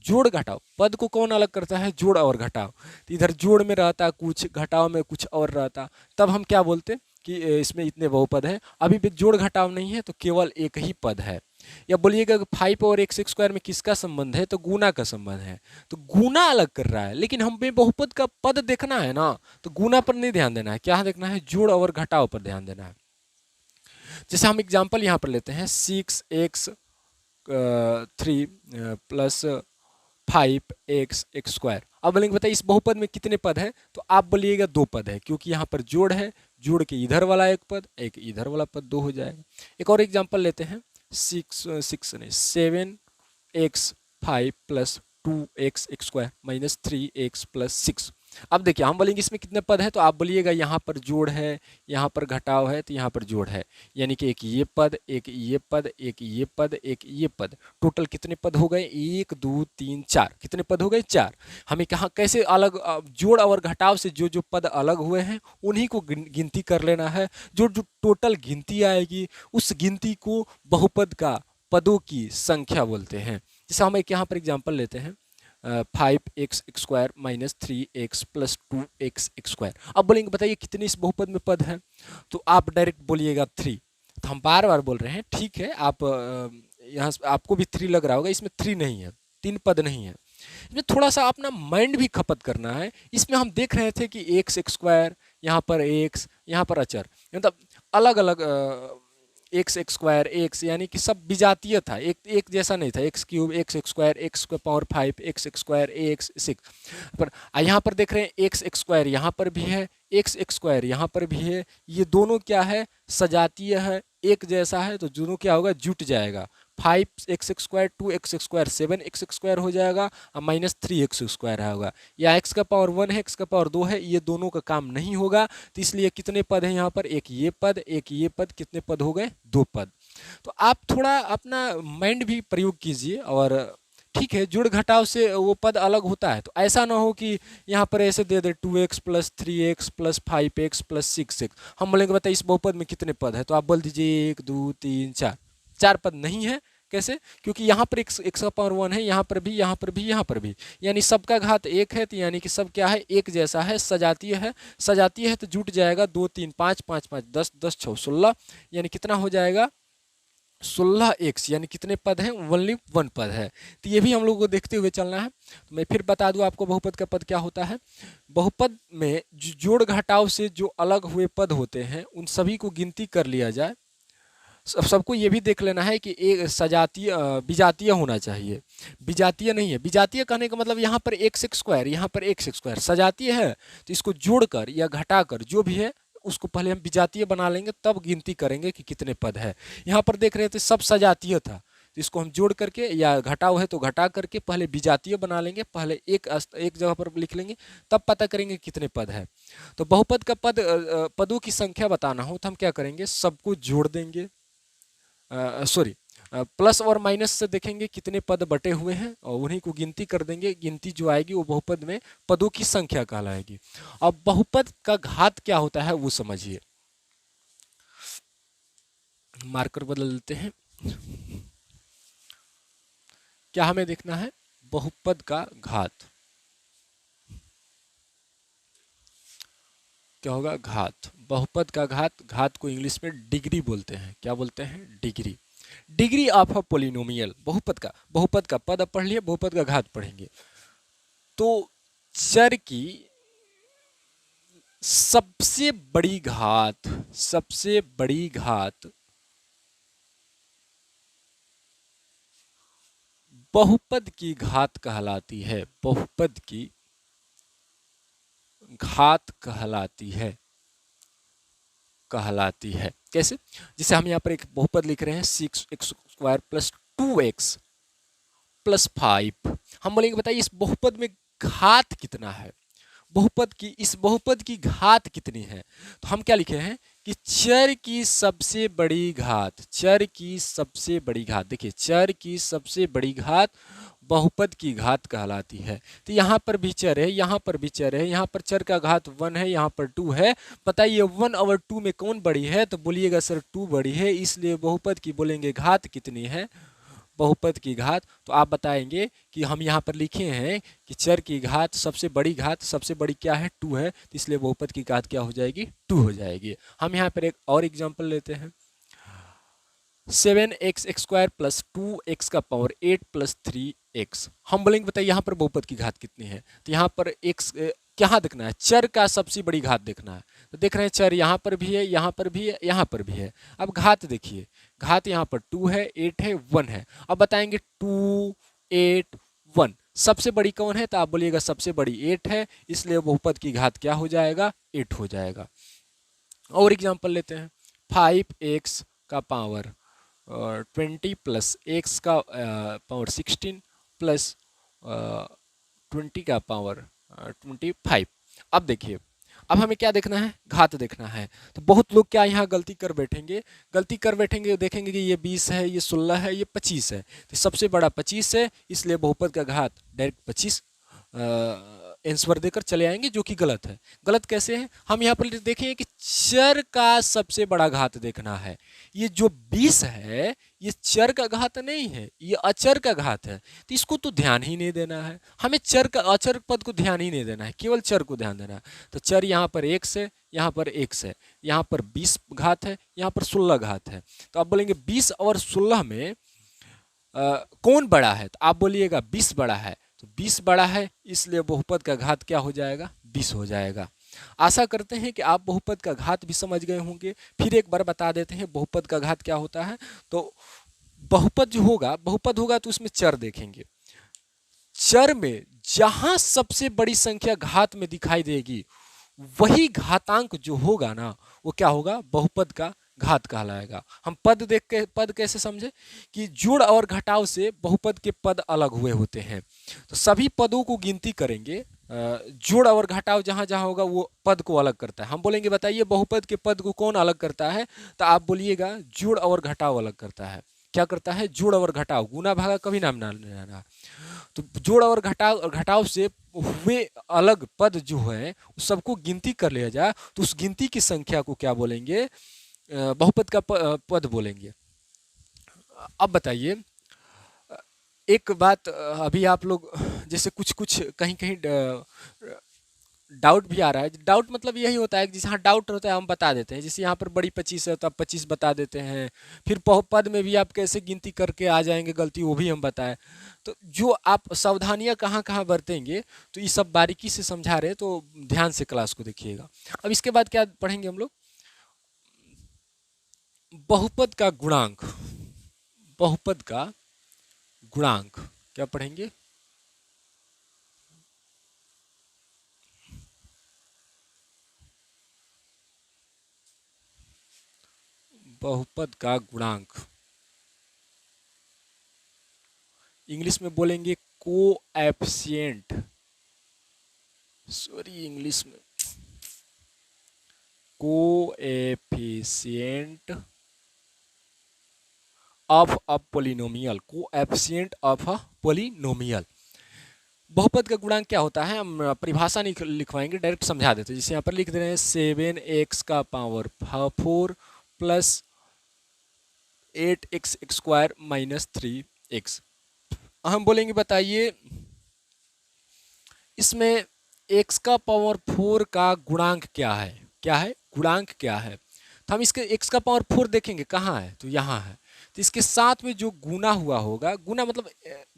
जोड़ घटाव पद को कौन अलग करता है, जोड़ और घटाव। तो इधर जोड़ में रहता कुछ, घटाव में कुछ और रहता, तब हम क्या बोलते कि इसमें इतने बहुपद है। अभी भी जोड़ घटाव नहीं है तो केवल एक ही पद है। या बोलिएगा 5 और एक्स स्क्वायर में किसका संबंध है, तो गुना का संबंध है, तो गुना अलग कर रहा है, लेकिन हमें बहुपद का पद देखना है ना, तो गुना पर नहीं ध्यान देना है, क्या देखना है, जोड़ और घटाव पर ध्यान देना है। जैसे हम एग्जाम्पल यहाँ पर लेते हैं 6x3 प्लस 5x स्क्वायर। अब बोलेंगे बताइए इस बहुपद में कितने पद हैं, तो आप बोलिएगा 2 पद है, क्योंकि यहाँ पर जोड़ है, जोड़ के इधर वाला एक पद, एक इधर वाला पद, 2 हो जाएगा। एक और एग्जांपल लेते हैं 7x5 plus 2x square minus 3x plus 6। अब देखिए हम बोलेंगे इसमें कितने पद हैं, तो आप बोलिएगा यहाँ पर जोड़ है, यहाँ पर घटाव है, तो यहाँ पर जोड़ है, यानी कि एक ये पद, एक ये पद, एक ये पद, एक ये पद, टोटल कितने पद हो गए, 1 2 3 4, कितने पद हो गए, 4। हमें कहाँ कैसे अलग जोड़ और घटाव से जो जो पद अलग हुए हैं उन्हीं को गिनती कर लेना है। जो जो टोटल गिनती आएगी उस गिनती को बहुपद का पदों की संख्या बोलते हैं। जैसे हम एक यहाँ पर एग्जाम्पल लेते हैं 5x square minus 3x plus 2x square. अब बोलेंगे बताइए कितने इस बहुपद में पद हैं, तो आप डायरेक्ट बोलिएगा 3। तो हम बार बार बोल रहे हैं, ठीक है, आप यहाँ आपको भी 3 लग रहा होगा, इसमें 3 नहीं है, 3 पद नहीं है। इसमें थोड़ा सा अपना माइंड भी खपत करना है। इसमें हम देख रहे थे कि एक्स स्क्वायर, यहाँ पर एक्स, यहाँ पर अचर, मतलब अलग अलग एक्स स्क्वायर एक्स, यानी कि सब विजातीय था, एक जैसा नहीं था। X cube, x square, x power 5, x square, x 6 पर यहाँ पर देख रहे हैं एक्स स्क्वायर यहाँ पर भी है, एक्स स्क्वायर यहाँ पर भी है। ये दोनों क्या है, सजातीय है, एक जैसा है, तो दोनों क्या होगा, जुट जाएगा। 5x square 2x square 7x square हो जाएगा और माइनस 3x स्क्वायर होगा। या x का पावर 1 है, x का पावर 2 है, ये दोनों का काम नहीं होगा, तो इसलिए कितने पद हैं यहाँ पर, एक ये पद, एक ये पद, कितने पद हो गए, 2 पद। तो आप थोड़ा अपना माइंड भी प्रयोग कीजिए। और ठीक है, जोड़ घटाव से वो पद अलग होता है, तो ऐसा ना हो कि यहाँ पर ऐसे दे दे 2x plus 3x plus 5x plus 6x। हम बोलेंगे बताइए इस बहुपद में कितने पद है, तो आप बोल दीजिए 1 2 3 4, 4 पद नहीं है। कैसे, क्योंकि यहाँ पर x का पावर 1 है, यहाँ पर भी, यहाँ पर भी, यहाँ पर भी, यानी सबका घात 1 है, तो यानी कि सब क्या है, एक जैसा है, सजातीय है। सजातीय है तो जुट जाएगा 2 3 5 5 5 10 10 6 16, यानी कितना हो जाएगा 16x, यानी कितने पद हैं, ओनली 1 पद है। तो ये भी हम लोगों को देखते हुए चलना है। तो मैं फिर बता दूं आपको बहुपद का पद क्या होता है। बहुपद में जोड़ घटाव से जो अलग हुए पद होते हैं उन सभी को गिनती कर लिया जाए। सबको ये भी देख लेना है कि एक सजातीय विजातीय होना चाहिए, विजातीय नहीं है। विजातीय कहने का मतलब यहाँ पर एक्स स्क्वायर, यहाँ पर एक्स स्क्वायर सजातीय है, तो इसको जोड़कर या घटाकर जो भी है उसको पहले हम विजातीय बना लेंगे, तब गिनती करेंगे कि कितने पद है। यहाँ पर देख रहे थे सब सजातीय था, तो इसको हम जोड़ करके या घटाव है तो घटा करके पहले विजातीय बना लेंगे, पहले एक जगह पर लिख लेंगे, तब पता करेंगे कितने पद है। तो बहुपद का पदों की संख्या बताना हो तो हम क्या करेंगे, सबको जोड़ देंगे, सॉरी प्लस और माइनस से देखेंगे कितने पद बटे हुए हैं और उन्हीं को गिनती कर देंगे। गिनती जो आएगी वो बहुपद में पदों की संख्या कहलाएगी। अब बहुपद का घात क्या होता है वो समझिए। मार्कर बदल देते हैं। क्या हमें देखना है, बहुपद का घात क्या होगा, घात। बहुपद का घात, घात को इंग्लिश में डिग्री बोलते हैं। क्या बोलते हैं, degree. Degree of a polynomial, बहुपद का पद पढ़ लिए, बहुपद का घात पढ़ेंगे। तो चर की सबसे बड़ी घात, सबसे बड़ी घात बहुपद की घात कहलाती है, बहुपद की घात कहलाती है। कैसे, जैसे हम यहाँ पर एक बहुपद लिख रहे हैं 6x square plus 2x plus 5। हम बोलेंगे बताइए इस बहुपद में घात कितना है, इस बहुपद की घात कितनी है। तो हम क्या लिखे हैं कि चर की सबसे बड़ी घात, चर की सबसे बड़ी घात। देखिए चर की सबसे बड़ी घात बहुपद की घात कहलाती है। तो यहाँ पर भी चर है, यहाँ पर भी चर है, यहाँ पर चर का घात 1 है, यहाँ पर 2 है। बताइए 1 और 2 में कौन बड़ी है? तो बोलिएगा सर 2 बड़ी है, इसलिए बहुपद की बोलेंगे घात कितनी है? बहुपद की घात। तो आप बताएंगे कि हम यहाँ पर लिखे हैं कि चर की घात सबसे बड़ी घात, सबसे बड़ी क्या है? 2 है, तो इसलिए बहुपद की घात क्या हो जाएगी? 2 हो जाएगी। हम यहाँ पर एक और एग्जाम्पल लेते हैं। 7x² प्लस 2x का पावर 8 प्लस 3x। हम बोलेंगे बताइए यहाँ पर बहुपद की घात कितनी है? तो यहाँ पर x क्या देखना है? चर का सबसे बड़ी घात देखना है। तो देख रहे हैं चर यहाँ पर भी है, यहाँ पर भी है, यहाँ पर भी है। अब घात देखिए, घात यहाँ पर 2 है, 8 है, 1 है। अब बताएंगे 2, 8, 1 सबसे बड़ी कौन है? तो आप बोलिएगा सबसे बड़ी 8 है, इसलिए बहुपद की घात क्या हो जाएगा? 8 हो जाएगा। और एग्जाम्पल लेते हैं। 5x का पावर 20 प्लस x का पावर 16 प्लस 20 का पावर 25। अब देखिए, अब हमें क्या देखना है? घात देखना है। तो बहुत लोग क्या यहाँ गलती कर बैठेंगे, देखेंगे कि ये 20 है, ये 16 है, ये 25 है। तो सबसे बड़ा 25 है, इसलिए बहुपद का घात डायरेक्ट 25 आंसर देकर चले आएंगे, जो कि गलत है। गलत कैसे है? हम यहाँ पर देखें कि चर का सबसे बड़ा घात देखना है। ये जो 20 है, ये चर का घात नहीं है, ये अचर का घात है। तो इसको तो ध्यान ही नहीं देना है, हमें चर का अचर पद को ध्यान ही नहीं देना है, केवल चर को ध्यान देना है। तो चर यहाँ पर x है, यहाँ पर x है, यहाँ पर 20 घात है, यहाँ पर 16 घात है। तो आप बोलेंगे 20 और 16 में कौन बड़ा है? तो आप बोलिएगा 20 बड़ा है। तो 20 बड़ा है, इसलिए बहुपद का घात क्या हो जाएगा? 20 हो जाएगा। आशा करते हैं कि आप बहुपद का घात भी समझ गए होंगे। फिर एक बार बता देते हैं बहुपद का घात क्या होता है। तो बहुपद जो होगा, बहुपद होगा तो उसमें चर देखेंगे। चर में जहां सबसे बड़ी संख्या घात में दिखाई देगी, वही घातांक जो होगा ना, वो क्या होगा? बहुपद का घात कहलाएगा। हम पद देख के पद कैसे समझे कि जोड़ और घटाव से बहुपद के पद अलग हुए होते हैं। तो सभी पदों को गिनती करेंगे, जोड़ और घटाव जहां जहां होगा वो पद को अलग करता है। हम बोलेंगे बताइए बहुपद के पद को कौन अलग करता है? तो आप बोलिएगा जोड़ और घटाव अलग करता है। क्या करता है? जोड़ और घटाव। गुना भागा कभी नाम ना लेना। तो जोड़ और घटाव से हुए अलग पद जो है उस सबको गिनती कर लिया जाए, तो उस गिनती की संख्या को क्या बोलेंगे? बहुपद का पद बोलेंगे। अब बताइए एक बात, अभी आप लोग जैसे कुछ कुछ कहीं कहीं डाउट भी आ रहा है। डाउट मतलब यही होता है कि जैसे हाँ डाउट होता है हम बता देते हैं। जैसे यहाँ पर बड़ी 25 है तो आप 25 बता देते हैं। फिर बहुपद में भी आप कैसे गिनती करके आ जाएंगे गलती, वो भी हम बताएं। तो जो आप सावधानियां कहाँ कहाँ बरतेंगे, तो ये सब बारीकी से समझा रहे हैं, तो ध्यान से क्लास को देखिएगा। अब इसके बाद क्या पढ़ेंगे हम लोग? बहुपद का गुणांक। बहुपद का गुणांक क्या पढ़ेंगे? बहुपद का गुणांक इंग्लिश में बोलेंगे कोएफिशिएंट। सॉरी, इंग्लिश में coefficient of a polynomial. Coefficient of a polynomial. बहुपद का गुणांक क्या होता है? हम परिभाषा नहीं लिखवाएंगे, डायरेक्ट समझा देते हैं। जैसे यहाँ पर लिख दे रहे हैं 7x का power 4 plus 8x² minus 3x। हम बोलेंगे बताइए इसमें x का पावर 4 का गुणांक क्या है? क्या है? गुणांक क्या है? तो हम इसके x का पावर 4 देखेंगे कहाँ है, तो यहाँ है। तो इसके साथ में जो गुना हुआ होगा, गुना मतलब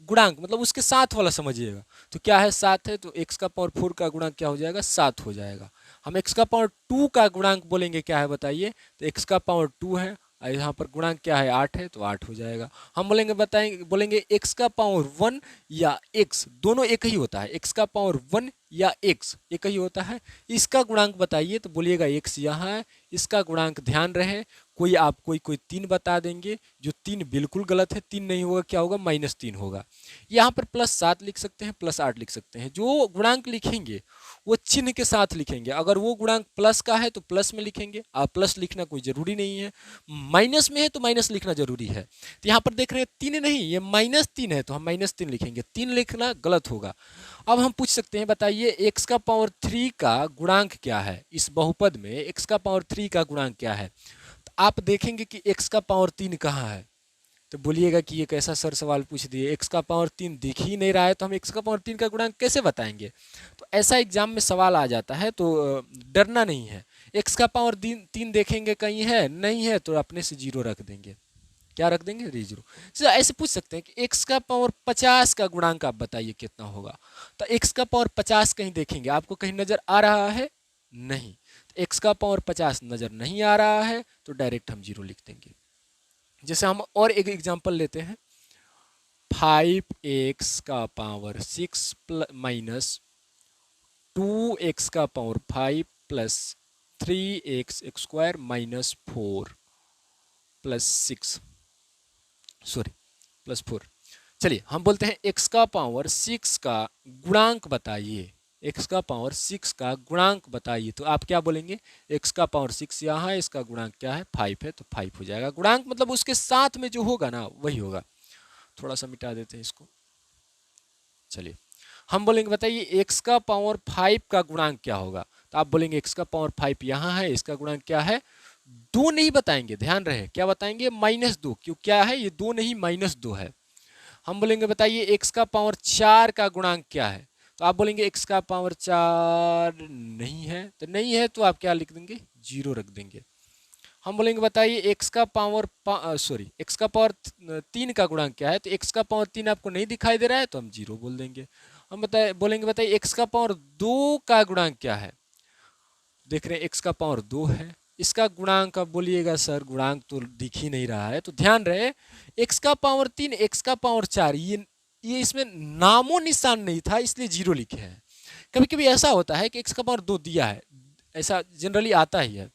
गुणांक मतलब उसके साथ वाला समझिएगा। तो क्या है? 7 है, तो x का पावर 4 का गुणांक क्या हो जाएगा? 7 हो जाएगा। हम x का पावर 2 का गुणांक बोलेंगे क्या है बताइए? तो x का पावर 2 है, यहाँ पर गुणांक क्या है? 8 है, तो 8 हो जाएगा। हम बोलेंगे x का पावर 1 या x, दोनों एक ही होता है। x का पावर 1 या x एक ही होता है। इसका गुणांक बताइए, तो बोलिएगा x यहाँ है। इसका गुणांक ध्यान रहे, कोई 3 बता देंगे, जो 3 बिल्कुल गलत है। 3 नहीं होगा, क्या होगा? -3 होगा। यहाँ पर +7 लिख सकते हैं, +8 लिख सकते हैं। जो गुणांक लिखेंगे वो चिन्ह के साथ लिखेंगे। अगर वो गुणांक प्लस का है तो प्लस में लिखेंगे, आप प्लस लिखना कोई जरूरी नहीं है। माइनस में है तो माइनस लिखना जरूरी है। तो यहाँ पर देख रहे हैं 3 नहीं, ये -3 है तो हम -3 लिखेंगे, 3 लिखना गलत होगा। अब हम पूछ सकते हैं, बताइए x का पावर 3 का गुणांक क्या है। इस बहुपद में x का पावर 3 का गुणांक क्या है। तो आप देखेंगे कि x का पावर 3 कहाँ है। तो बोलिएगा कि ये कैसा सर सवाल पूछ दिए, x का पावर 3 दिख ही नहीं रहा है तो हम x का पावर 3 का गुणांक कैसे बताएंगे। तो ऐसा एग्जाम में सवाल आ जाता है, तो डरना नहीं है। x का पावर 3 देखेंगे कहीं है, नहीं है तो अपने से 0 रख देंगे। क्या रख देंगे, 0। तो ऐसे पूछ सकते हैं कि x का पावर 50 का गुणांक आप बताइए कितना होगा। तो x का पावर 50 कहीं देखेंगे, आपको कहीं नजर आ रहा है, नहीं। तो x का पावर 50 नजर नहीं आ रहा है तो डायरेक्ट हम 0 लिख देंगे। जैसे हम और एक एग्जांपल लेते हैं, 5x का पावर 6 माइनस 2x का power 5 plus 3x square minus 4 plus 6 plus 4। चलिए हम बोलते हैं x का पावर 6 का गुणांक बताइए, x का पावर 6 का गुणांक बताइए। तो आप क्या बोलेंगे, x का पावर 6 यहाँ है, इसका गुणांक क्या है, 5 है, तो 5 हो जाएगा। गुणांक मतलब उसके साथ में जो होगा ना वही होगा। थोड़ा सा मिटा देते हैं इसको। चलिए हम बोलेंगे, बताइए x का पावर 5 का गुणांक क्या होगा। तो आप बोलेंगे x का पावर 5 यहाँ है, इसका गुणांक क्या है, 2 नहीं बताएंगे, ध्यान रहे, क्या बताएंगे, -2। क्यों, क्या है ये, 2 नहीं -2 है। हम बोलेंगे बताइए x का पावर 4 का गुणांक क्या है। तो आप बोलेंगे x का पावर 4 नहीं है, तो नहीं है तो आप क्या लिख देंगे, 0 रख देंगे। हम बोलेंगे बताइए x का पावर x का पावर 3 का गुणांक क्या है। तो x का पावर 3 आपको नहीं दिखाई दे रहा है तो हम 0 बोल देंगे। हम बोलेंगे बताइए x का पावर 2 का गुणांक क्या है। देख रहे हैं x का पावर 2 है, इसका गुणांक आप बोलिएगा सर गुणांक तो दिख ही नहीं रहा है। तो ध्यान रहे, x का पावर 3, x का पावर 4, ये इसमें नामो निशान नहीं था इसलिए 0 लिखे हैं। कभी कभी ऐसा होता है कि x का पावर 2 दिया है, ऐसा जनरली आता ही है।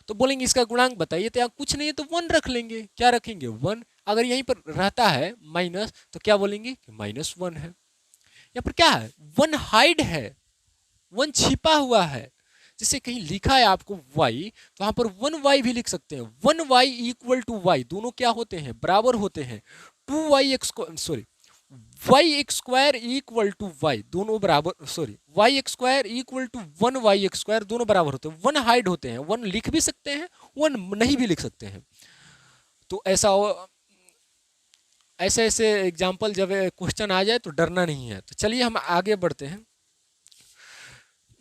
तो बोलेंगे इसका गुणांक बताइए, तो यहाँ कुछ नहीं है तो 1 रख लेंगे। क्या रखेंगे, 1। अगर यहीं पर रहता है माइनस तो क्या बोलेंगे कि -1 है। यहाँ पर क्या है, 1 हाइड है, 1 छिपा हुआ है। जैसे कहीं लिखा है आपको y, तो वहां पर 1y भी लिख सकते हैं। 1y इक्वल टू y, दोनों क्या होते हैं, बराबर होते हैं। y square equal to y, दोनों बराबर, y square equal to 1y square, दोनों बराबर होते हैं। 1 हाइड होते हैं, 1 लिख भी सकते हैं, 1 नहीं भी लिख सकते हैं। तो ऐसे ऐसे एग्जाम्पल जब क्वेश्चन आ जाए तो डरना नहीं है। तो चलिए हम आगे बढ़ते हैं।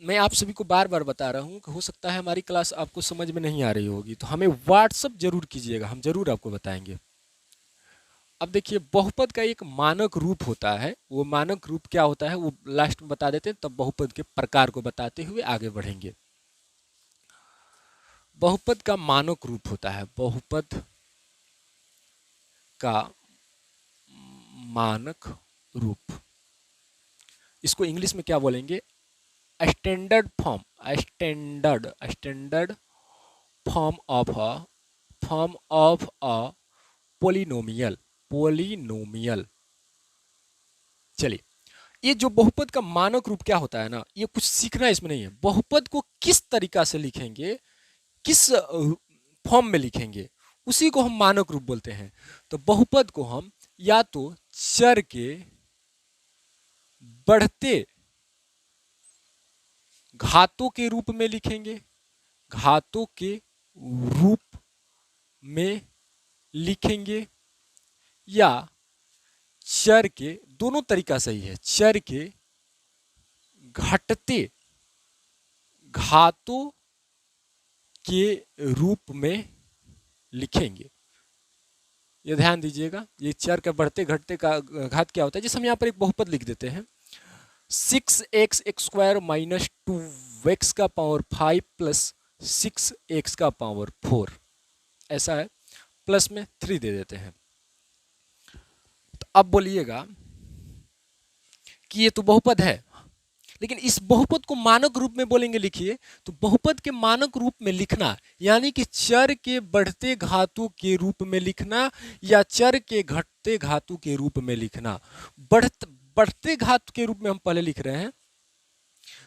मैं आप सभी को बार बार बता रहा हूँ कि हो सकता है हमारी क्लास आपको समझ में नहीं आ रही होगी, तो हमें व्हाट्सअप जरूर कीजिएगा, हम जरूर आपको बताएंगे। अब देखिए, बहुपद का एक मानक रूप होता है, वो मानक रूप क्या होता है वो लास्ट में बता देते हैं, तब बहुपद के प्रकार को बताते हुए आगे बढ़ेंगे। बहुपद का मानक रूप होता है, बहुपद का मानक रूप, इसको इंग्लिश में क्या बोलेंगे, standard form of a polynomial. चलिए, ये जो बहुपद का मानक रूप क्या होता है ना, ये कुछ सीखना इसमें नहीं है। बहुपद को किस तरीका से लिखेंगे, किस फॉर्म में लिखेंगे, उसी को हम मानक रूप बोलते हैं। तो बहुपद को हम या तो चर के बढ़ते घातों के रूप में लिखेंगे, घातों के रूप में लिखेंगे, या चर के, दोनों तरीका सही है, चर के घटते घातों के रूप में लिखेंगे। ये ध्यान दीजिएगा, ये चर के बढ़ते घटते का घात क्या होता है। जैसे हम यहाँ पर एक बहुपद लिख देते हैं, 6x स्क्वायर माइनस 2x का पावर 5 प्लस 6x का पावर 4, ऐसा है, प्लस में 3 दे देते हैं। तो अब बोलिएगा कि ये तो बहुपद है, लेकिन इस बहुपद को मानक रूप में बोलेंगे लिखिए, तो बहुपद के मानक रूप में लिखना यानी कि चर के बढ़ते घातों के रूप में लिखना या चर के घटते घातों के रूप में लिखना। बढ़ते घात के रूप में हम पहले लिख रहे हैं,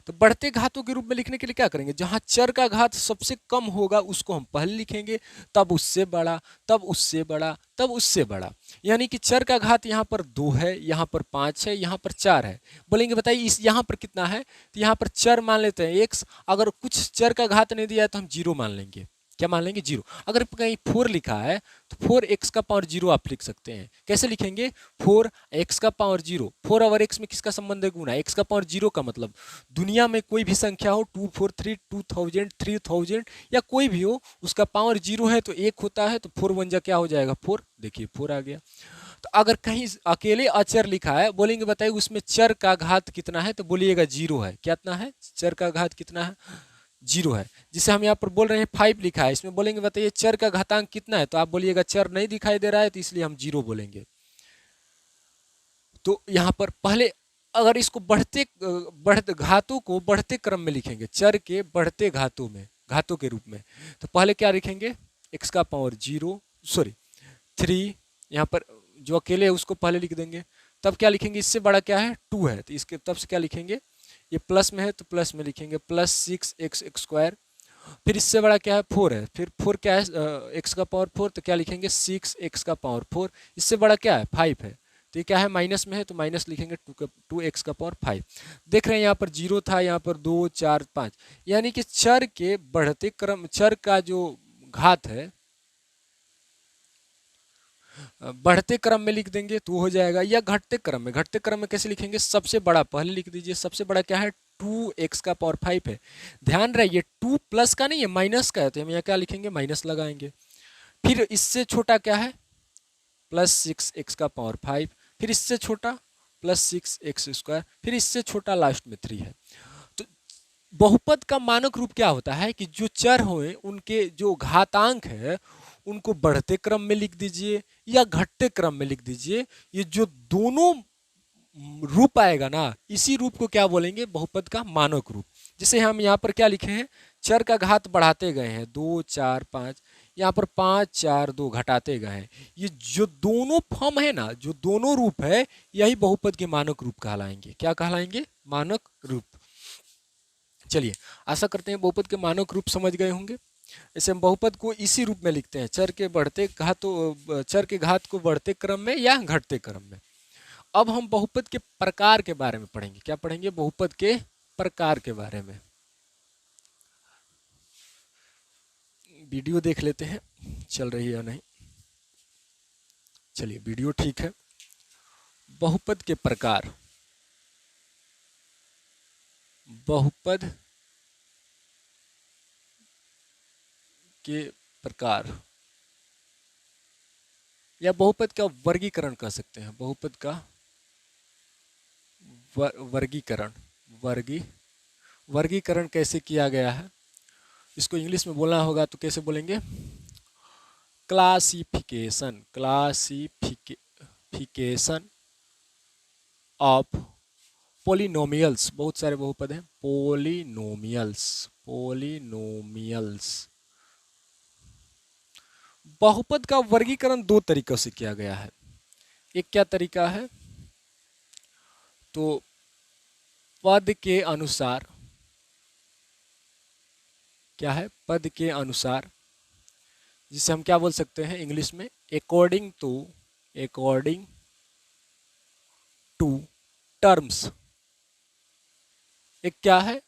तो बढ़ते घातों के रूप में लिखने के लिए क्या करेंगे, जहां चर का घात सबसे कम होगा उसको हम पहले लिखेंगे, तब उससे बड़ा, तब उससे बड़ा, तब उससे बड़ा। यानी कि चर का घात यहाँ पर 2 है, यहाँ पर 5 है, यहाँ पर 4 है। बोलेंगे बताइए इस यहाँ पर कितना है, तो यहाँ पर चर मान लेते हैं x। अगर कुछ चर का घात नहीं दिया है तो हम 0 मान लेंगे। क्या मान लेंगे, 0। अगर कहीं 4 लिखा है तो 4x का पावर 0 आप लिख सकते हैं। कैसे लिखेंगे, 4x का पावर 0। 4 और x में किसका संबंध है, गुना। x का पावर 0 का मतलब दुनिया में कोई भी संख्या हो, 243, 2000, 3000 या कोई भी हो, उसका पावर 0 है तो 1 होता है, तो 4 1 जा क्या हो जाएगा, 4। देखिए 4 आ गया। तो अगर कहीं अकेले अचर लिखा है, बोलेंगे बताइए उसमें चर का घात कितना है, तो बोलिएगा 0 है। कितना है, चर का घात कितना है, 0 है। जिसे हम यहाँ पर बोल रहे हैं 5 लिखा है, इसमें बोलेंगे बताइए चर का घातांक कितना है, तो आप बोलिएगा चर नहीं दिखाई दे रहा है तो इसलिए हम 0 बोलेंगे। तो यहाँ पर पहले अगर इसको बढ़ते घातों को बढ़ते क्रम में लिखेंगे, चर के बढ़ते घातों में, घातों के रूप में, तो पहले क्या लिखेंगे, x का पावर 0, सॉरी 3, यहाँ पर जो अकेले है उसको पहले लिख देंगे। तब क्या लिखेंगे, इससे बड़ा क्या है, 2 है, तो इसके तब से क्या लिखेंगे, ये प्लस में है तो प्लस में लिखेंगे, प्लस 6x²। फिर इससे बड़ा क्या है, 4 है, फिर 4 क्या है, x का पावर 4, तो क्या लिखेंगे 6x का पावर 4। इससे बड़ा क्या है, 5 है, तो ये क्या है, माइनस में है तो माइनस लिखेंगे, 2x का पावर 5। देख रहे हैं यहाँ पर 0 था, यहाँ पर 2 4 5, यानी कि चर के बढ़ते क्रम, चर का जो घात है बढ़ते क्रम में लिख देंगे तो हो जाएगा, या घटते क्रम में। घटते क्रम में कैसे लिखेंगे, सबसे बड़ा पहले लिख दीजिए, सबसे बड़ा क्या है, 2x का पावर 5 है। ध्यान रहे ये 2 प्लस का नहीं है, माइनस का है, तो हम यहाँ क्या लिखेंगे, माइनस लगाएंगे। फिर इससे छोटा क्या है, प्लस 6x का पावर 5, फिर इससे छोटा प्लस 6x², फिर इससे छोटा लास्ट में 3 है। तो बहुपद का मानक रूप क्या होता है कि जो चर हुए उनके जो घातांक है उनको बढ़ते क्रम में लिख दीजिए या घटते क्रम में लिख दीजिए। ये जो दोनों रूप आएगा ना, इसी रूप को क्या बोलेंगे, बहुपद का मानक रूप। जिसे हम यहाँ पर क्या लिखे हैं, चर का घात बढ़ाते गए हैं, 2 4 5, यहाँ पर 5 4 2 घटाते गए हैं। ये जो दोनों फॉर्म है ना, जो दोनों रूप है, यही बहुपद के मानक रूप कहलाएंगे। क्या कहलाएंगे, मानक रूप। चलिए आशा करते हैं बहुपद के मानक रूप समझ गए होंगे। ऐसे हम बहुपद को इसी रूप में लिखते हैं, चर के बढ़ते घातों, चर के घात को बढ़ते क्रम में या घटते क्रम में। अब हम बहुपद के प्रकार के बारे में पढ़ेंगे। क्या पढ़ेंगे, बहुपद के प्रकार के बारे में। वीडियो देख लेते हैं चल रही है या नहीं। चलिए वीडियो ठीक है। बहुपद के प्रकार, बहुपद के प्रकार या बहुपद का वर्गीकरण कह सकते हैं। बहुपद का वर्गीकरण, वर्गीकरण कैसे किया गया है, इसको इंग्लिश में बोलना होगा तो कैसे बोलेंगे, क्लासिफिकेशन, क्लासिफिकेशन ऑफ पोलिनोमियल्स। बहुत सारे बहुपद हैं, पोलिनोमियल्स, पोलिनोमियल्स। बहुपद का वर्गीकरण दो तरीकों से किया गया है। एक क्या तरीका है, तो पद के अनुसार, क्या है, पद के अनुसार, जिसे हम क्या बोल सकते हैं इंग्लिश में, अकॉर्डिंग टू टर्म्स। एक क्या है,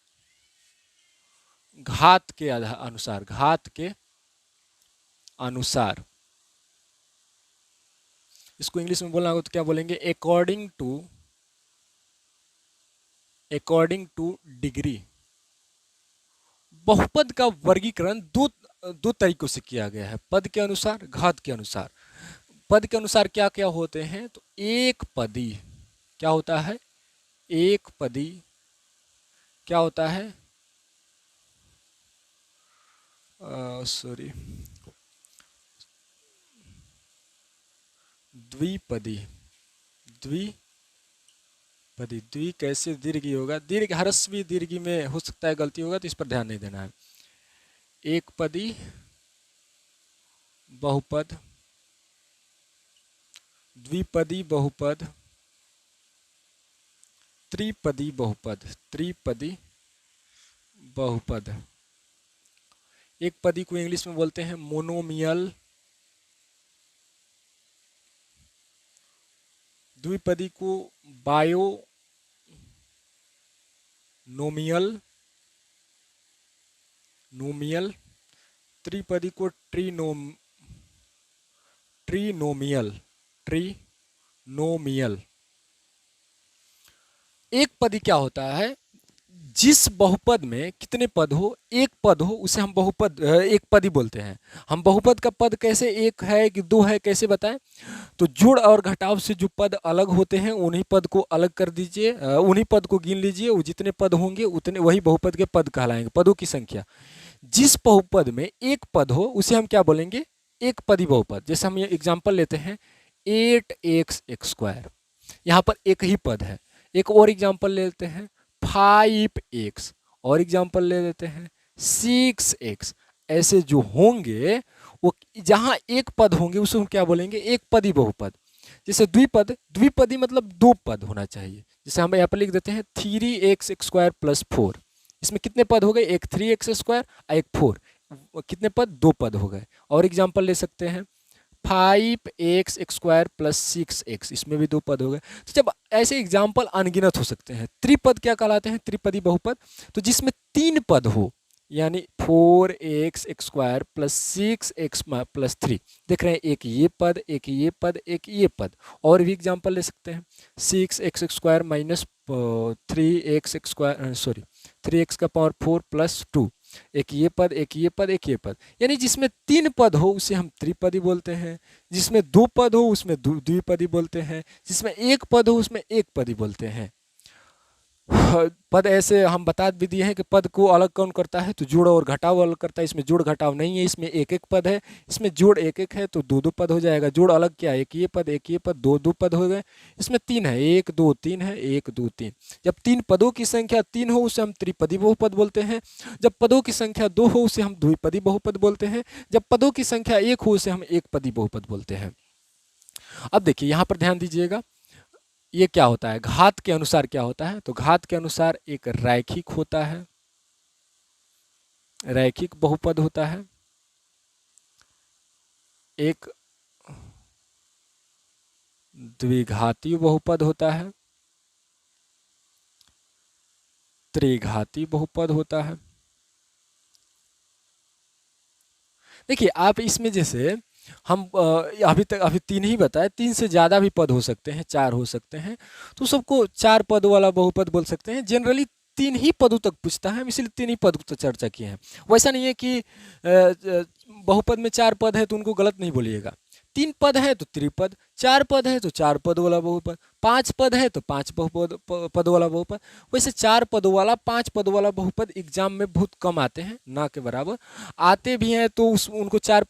घात के अनुसार, घात के अनुसार। इसको इंग्लिश में बोलना होगा तो क्या बोलेंगे, अकॉर्डिंग टू डिग्री। बहुपद का वर्गीकरण दो तरीकों से किया गया है, पद के अनुसार, घात के अनुसार। पद के अनुसार क्या क्या होते हैं, तो एक पदी, क्या होता है, एक पदी, क्या होता है, सॉरी, द्विपदी, द्विपदी, द्वि कैसे दीर्घी होगा, दीर्घ ह्रस्वी दीर्घी में हो सकता है गलती होगा, तो इस पर ध्यान नहीं देना है। एक पदी बहुपद, द्विपदी बहुपद, त्रिपदी बहुपद, त्रिपदी बहुपद। एक पदी को इंग्लिश में बोलते हैं मोनोमियल, द्विपदी को बायोनोमियल, त्रिपदी को ट्रीनोमियल। एक पदी क्या होता है, जिस बहुपद में कितने पद हो, एक पद हो, उसे हम एक पदी बोलते हैं। हम बहुपद का पद कैसे, एक है कि दो है, कैसे बताएं? तो जोड़ और घटाव से जो पद अलग होते हैं उन्हीं पद को अलग कर दीजिए, उन्हीं पद को गिन लीजिए, वो जितने पद होंगे उतने वही बहुपद के पद कहलाएंगे, पदों की संख्या। जिस बहुपद में एक पद हो उसे हम क्या बोलेंगे, एक पदी बहुपद। जैसे हम ये एग्जांपल लेते हैं 8x², यहाँ पर एक ही पद है। एक और एग्जांपल लेते हैं 5x, और एग्जांपल ले लेते हैं 6x। ऐसे जो होंगे वो जहां एक पद होंगे उसे हम क्या बोलेंगे, एक पदी बहुपद। जैसे द्विपदी मतलब दो पद होना चाहिए। जैसे हम यहाँ पर लिख देते हैं 3x² + 4, इसमें कितने पद हो गए, एक 3x² और एक 4, कितने पद, दो पद हो गए। और एग्जांपल ले सकते हैं 5x² + 6x, इसमें भी दो पद हो गए। तो जब ऐसे एग्जाम्पल अनगिनत हो सकते हैं। त्रिपद क्या कहलाते हैं, त्रिपदी बहुपद, तो जिसमें तीन पद हो, यानी 4x² + 6x + 3, देख रहे हैं, एक ये पद, एक ये पद, एक ये पद। और भी एग्जाम्पल ले सकते हैं 6x² - 3x² + 2, एक ये पद, एक ये पद, एक ये पद। यानी जिसमें तीन पद हो उसे हम त्रिपदी बोलते हैं, जिसमें दो पद हो उसमें द्विपदी बोलते हैं, जिसमें एक पद हो उसमें एक पदी बोलते हैं। पद ऐसे हम बता भी दिए हैं कि पद को अलग कौन करता है, तो जोड़ और घटाव अलग करता है। इसमें जोड़ घटाव नहीं है, इसमें एक एक पद है। इसमें जोड़ एक एक है तो दो दो पद हो जाएगा। जोड़ अलग क्या है, एक ये पद, एक ये पद, दो दो पद हो गए। इसमें तीन है, 1 2 3 है, 1 2 3। जब तीन पदों की संख्या तीन हो उसे हम त्रिपदी बहुपद बोलते हैं। जब पदों की संख्या दो हो उसे हम द्विपदी बहुपद बोलते हैं। जब पदों की संख्या एक हो उसे हम एक पदी बहुपद बोलते हैं। अब देखिए यहाँ पर ध्यान दीजिएगा, ये क्या होता है, घात के अनुसार क्या होता है। तो घात के अनुसार एक रैखिक होता है, रैखिक बहुपद होता है, एक द्विघाती बहुपद होता है, त्रिघाती बहुपद होता है। देखिए आप इसमें जैसे हम अभी तीन ही बताए, तीन से ज़्यादा भी पद हो सकते हैं, चार हो सकते हैं, तो सबको चार पद वाला बहुपद बोल सकते हैं। जनरली तीन ही पदों तक पूछता है, हम इसलिए तीन ही पद तो चर्चा किए हैं। वैसा नहीं है कि बहुपद में चार पद है तो उनको गलत नहीं बोलिएगा। तीन पद है तो त्रिपद, चार पद है तो चार पद वाला बहुपद, पांच पद है तो पांच पद वाला बहुपद। वैसे चार पद वाला, पांच पद वाला बहुपद एग्जाम में बहुत कम आते हैं, ना के बराबर आते भी हैं, तो उनको चार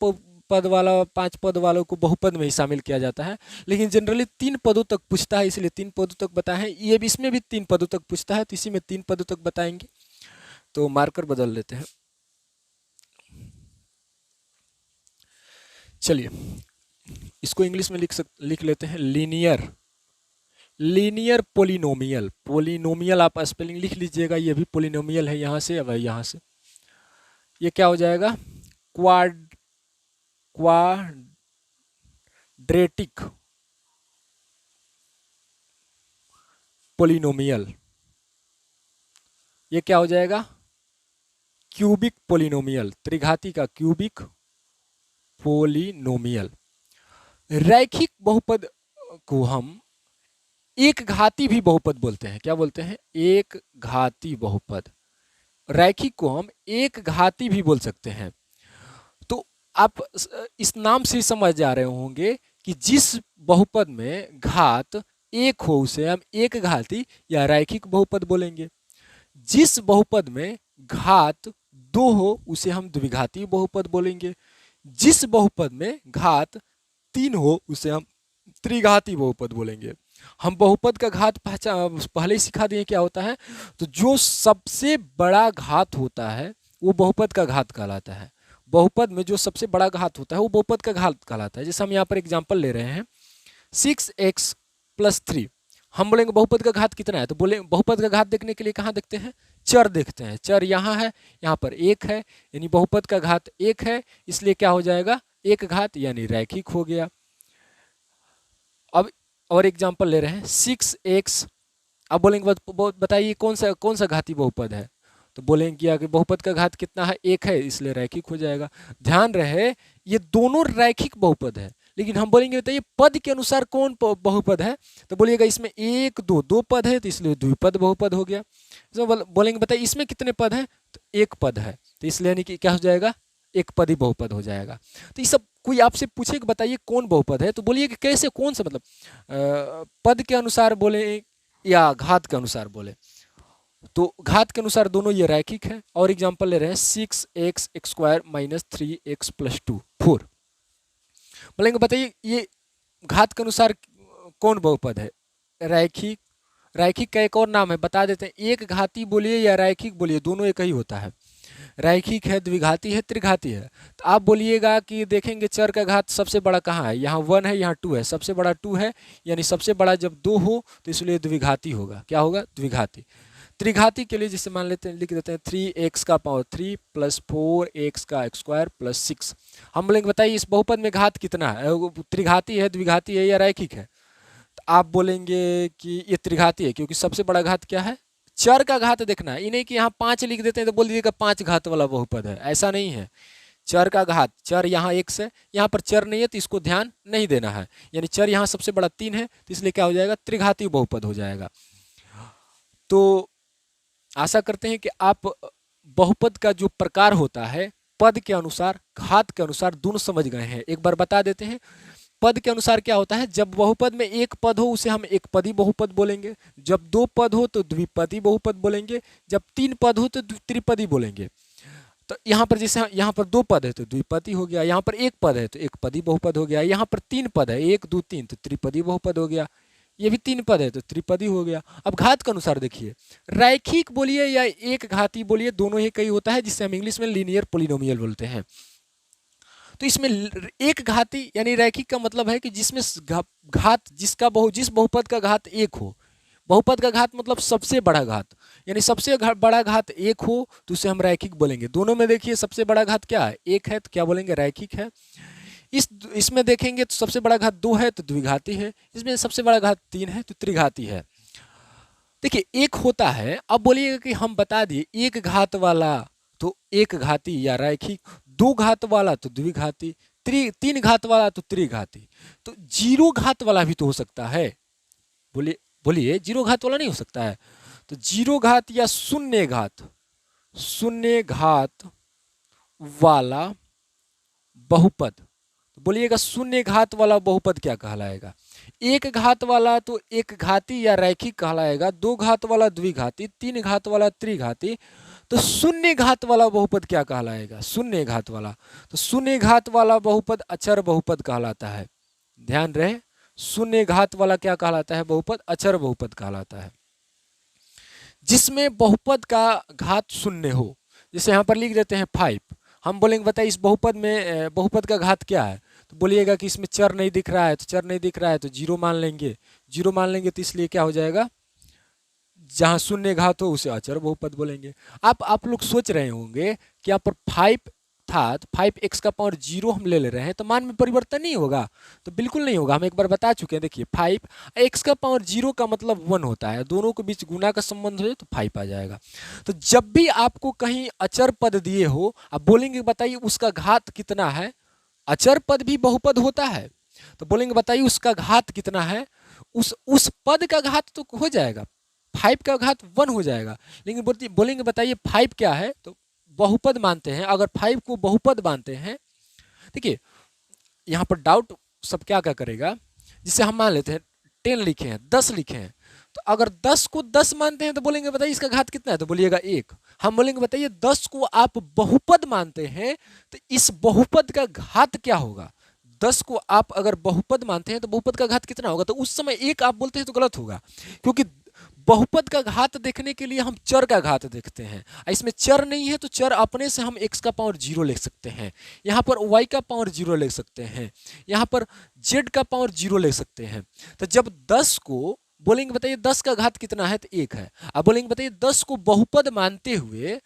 पद वाला, पांच पद वालों को बहुपद में ही शामिल किया जाता है। लेकिन जनरली तीन पदों तक पूछता है, इसलिए तीन पदों तक बताए हैं। ये भी, इसमें भी तीन पदों तक पूछता है, तो इसी में तीन पदों तक बताएंगे। तो मार्कर बदल लेते हैं। चलिए इसको इंग्लिश में लिख लेते हैं लीनियर पोलिनोमियल आप स्पेलिंग लिख लीजिएगा, ये भी पोलिनोमियल है यहाँ से। अब यहाँ से ये क्या हो जाएगा, क्वाड्रेटिक पोलिनोमियल। ये क्या हो जाएगा, क्यूबिक पोलिनोमियल, त्रिघाती का क्यूबिक पोलिनोमियल। रैखिक बहुपद को हम एक घाती भी बहुपद बोलते हैं। क्या बोलते हैं, एक घाती बहुपद। रैखिक को हम एक घाती भी बोल सकते हैं। तो आप इस नाम से समझ जा रहे होंगे कि जिस बहुपद में घात एक हो उसे हम एक घाती या रैखिक बहुपद बोलेंगे। जिस बहुपद में घात दो हो उसे हम द्विघाती बहुपद बोलेंगे। जिस बहुपद में घात तीन हो उसे हम त्रिघाती बहुपद बोलेंगे। हम बहुपद का घात पहले ही सिखा दिए क्या होता है। तो जो सबसे बड़ा घात होता है वो बहुपद का घात कहलाता है। बहुपद में जो सबसे बड़ा घात होता है वो बहुपद का घात कहलाता है। जैसे हम यहाँ पर एग्जांपल ले रहे हैं 6x + 3, हम बोलेंगे बहुपद का घात कितना है, तो बोले बहुपद का घात देखने के लिए कहाँ देखते हैं, चर देखते हैं। चर यहाँ है, यहाँ पर एक है, यानी बहुपद का घात एक है, इसलिए क्या हो जाएगा, एक घात, यानी रैखिक हो गया। अब और एग्जांपल ले रहे हैं 6x। अब बोलेंगे बताइए कौन सा घाती बहुपद है, तो बोलेंगे कि बहुपद का घात कितना है, एक है, इसलिए रैखिक हो जाएगा। ध्यान रहे ये दोनों रैखिक बहुपद है, लेकिन हम बोलेंगे बताइए पद के अनुसार कौन बहुपद है, तो बोलिएगा इसमें एक दो पद है, तो इसलिए द्विपद बहुपद हो गया। तो बोलेंगे बताइए इसमें कितने पद हैं, तो एक पद है, तो इसलिए यानी कि क्या हो जाएगा, एक पदी बहुपद हो जाएगा। तो ये सब कोई आपसे पूछे कि बताइए कौन बहुपद है, तो बोलिए कि कैसे, कौन सा, मतलब पद के अनुसार बोले या घात के अनुसार बोले, तो घात के अनुसार दोनों ये रैखिक है। और एग्जांपल ले रहे हैं 6x² माइनस 3x प्लस 2 4। बोलेंगे बताइए ये घात के अनुसार कौन बहुपद है, रैखिक। रैखिक का एक और नाम है, बता देते हैं, एक घाती बोलिए या रैखिक बोलिए, दोनों एक ही होता है। रैखिक है, द्विघाती है, त्रिघाती है। तो आप बोलिएगा कि देखेंगे चर का घात सबसे बड़ा कहाँ है, यहाँ 1 है, यहाँ 2 है, सबसे बड़ा 2 है, यानी सबसे बड़ा जब 2 हो तो इसलिए द्विघाती होगा। क्या होगा, द्विघाती। त्रिघाती के लिए जिसे मान लेते हैं, लिख देते हैं 3x का पावर 3 प्लस 4x का स्क्वायर प्लस 6। हम बोलेंगे बताइए इस बहुपद में घात कितना है, त्रिघाती है, द्विघाती है या रैखिक है, तो आप बोलेंगे कि ये त्रिघाती है, क्योंकि सबसे बड़ा घात क्या है, चर का घात देखना है। इन्हें कि यहाँ 5 लिख देते हैं तो बोल दीजिएगा 5 घात वाला बहुपद है, ऐसा नहीं है। चर का घात, चर यहाँ x है, यहाँ पर चर नहीं है तो इसको ध्यान नहीं देना है, यानी चर यहाँ सबसे बड़ा 3 है, तो इसलिए क्या हो जाएगा, त्रिघाती बहुपद हो जाएगा। तो आशा करते हैं कि आप बहुपद का जो प्रकार होता है पद के अनुसार, घात के अनुसार दोनों समझ गए हैं। एक बार बता देते हैं, पद के अनुसार क्या होता है, जब बहुपद में एक पद हो उसे हम एक पदी बहुपद बोलेंगे, जब दो पद हो तो द्विपदी बहुपद बोलेंगे, जब तीन पद हो तो त्रिपदी बोलेंगे। तो यहाँ पर जैसे यहाँ पर दो पद है तो द्विपदी हो गया, यहाँ पर एक पद है तो एक पदी बहुपद हो गया, यहाँ पर तीन पद है 1 2 3 तो त्रिपदी बहुपद हो गया, ये भी तीन पद है तो त्रिपदी हो गया। अब घात के अनुसार देखिए, रैखिक बोलिए या एक घाती बोलिए, दोनों ही कई होता है, जिसे हम इंग्लिश में लीनियर पोलिनोमियल बोलते हैं। तो इसमें एक घाती यानी रैखिक का मतलब है कि जिसमें घात जिस बहुपद का घात एक हो, बहुपद का घात मतलब सबसे बड़ा घात, यानी सबसे बड़ा घात एक हो तो उसे हम रैखिक बोलेंगे। दोनों में देखिए सबसे बड़ा घात क्या है, एक है, तो क्या बोलेंगे, रैखिक है। इसमें देखेंगे तो सबसे बड़ा घात 2 है तो द्विघाती है, इसमें सबसे बड़ा घात 3 है तो त्रिघाती है। देखिए एक होता है, अब बोलिएगा कि हम बता दिए एक घात वाला तो एक घाती या रैखिक, दो घात वाला तो द्विघाती, तीन घात वाला तो त्रिघाती, तो जीरो घात वाला भी तो हो सकता है। बोलिए बोलिए, जीरो घात वाला नहीं हो सकता है, तो जीरो घात या शून्य घात वाला बहुपद, तो बोलिएगा शून्य घात वाला बहुपद क्या कहलाएगा, एक घात वाला तो एक घाती या रैखिक कहलाएगा, दो घात वाला द्विघाती, तीन घात वाला त्रिघाती, तो शून्य घात वाला बहुपद क्या कहलाएगा, शून्य घात वाला, तो शून्य घात वाला बहुपद अचर बहुपद कहलाता है। ध्यान रहे, शून्य घात वाला क्या कहलाता है, बहुपद अचर बहुपद कहलाता है, जिसमें बहुपद का घात शून्य हो। जैसे यहाँ पर लिख देते हैं 5, हम बोलेंगे बताइए इस बहुपद में बहुपद का घात क्या है, तो बोलिएगा कि इसमें चर नहीं दिख रहा है, तो चर नहीं दिख रहा है तो जीरो मान लेंगे, जीरो मान लेंगे तो इसलिए क्या हो जाएगा, जहाँ शून्य घात हो उसे अचर बहुपद बोलेंगे। आप लोग सोच रहे होंगे कि यहाँ पर 5 था तो 5x का पावर 0 हम ले रहे हैं तो मान में परिवर्तन नहीं होगा, तो बिल्कुल नहीं होगा, हम एक बार बता चुके हैं। देखिए 5x का पावर 0 का मतलब 1 होता है, दोनों के बीच गुना का संबंध हो जाए तो 5 आ जाएगा। तो जब भी आपको कहीं अचर पद दिए हो, आप बोलेंगे बताइए उसका घात कितना है, अचर पद भी बहुपद होता है, तो बोलेंगे बताइए उसका घात कितना है, उस पद का घात तो हो जाएगा, 5 का घात 1 हो जाएगा, लेकिन बोलेंगे बताइए 5 क्या है, तो बहुपद मानते हैं। अगर 5 को बहुपद मानते हैं, देखिए यहाँ पर डाउट सब क्या क्या करेगा, जिसे हम मान लेते हैं 10 लिखे हैं, 10 लिखे हैं, तो अगर 10 को 10 मानते हैं तो बोलेंगे बताइए इसका घात कितना है, तो बोलिएगा 1। हम बोलेंगे बताइए 10 को आप बहुपद मानते हैं तो इस बहुपद का घात क्या होगा, 10 को आप अगर बहुपद मानते हैं तो बहुपद का घात कितना होगा, तो उस समय 1 आप बोलते हैं तो गलत होगा, क्योंकि बहुपद का घात देखने के लिए हम चर का घात देखते हैं। इसमें चर नहीं है तो चर अपने से हम x का पावर 0 लिख सकते हैं, यहाँ पर y का पावर 0 लिख सकते हैं, यहाँ पर z का पावर 0 लिख सकते हैं। तो जब 10 को बोलेंगे बताइए 10 का घात कितना है, तो 1 है। अब बोलेंगे बताइए 10 को बहुपद मानते हुए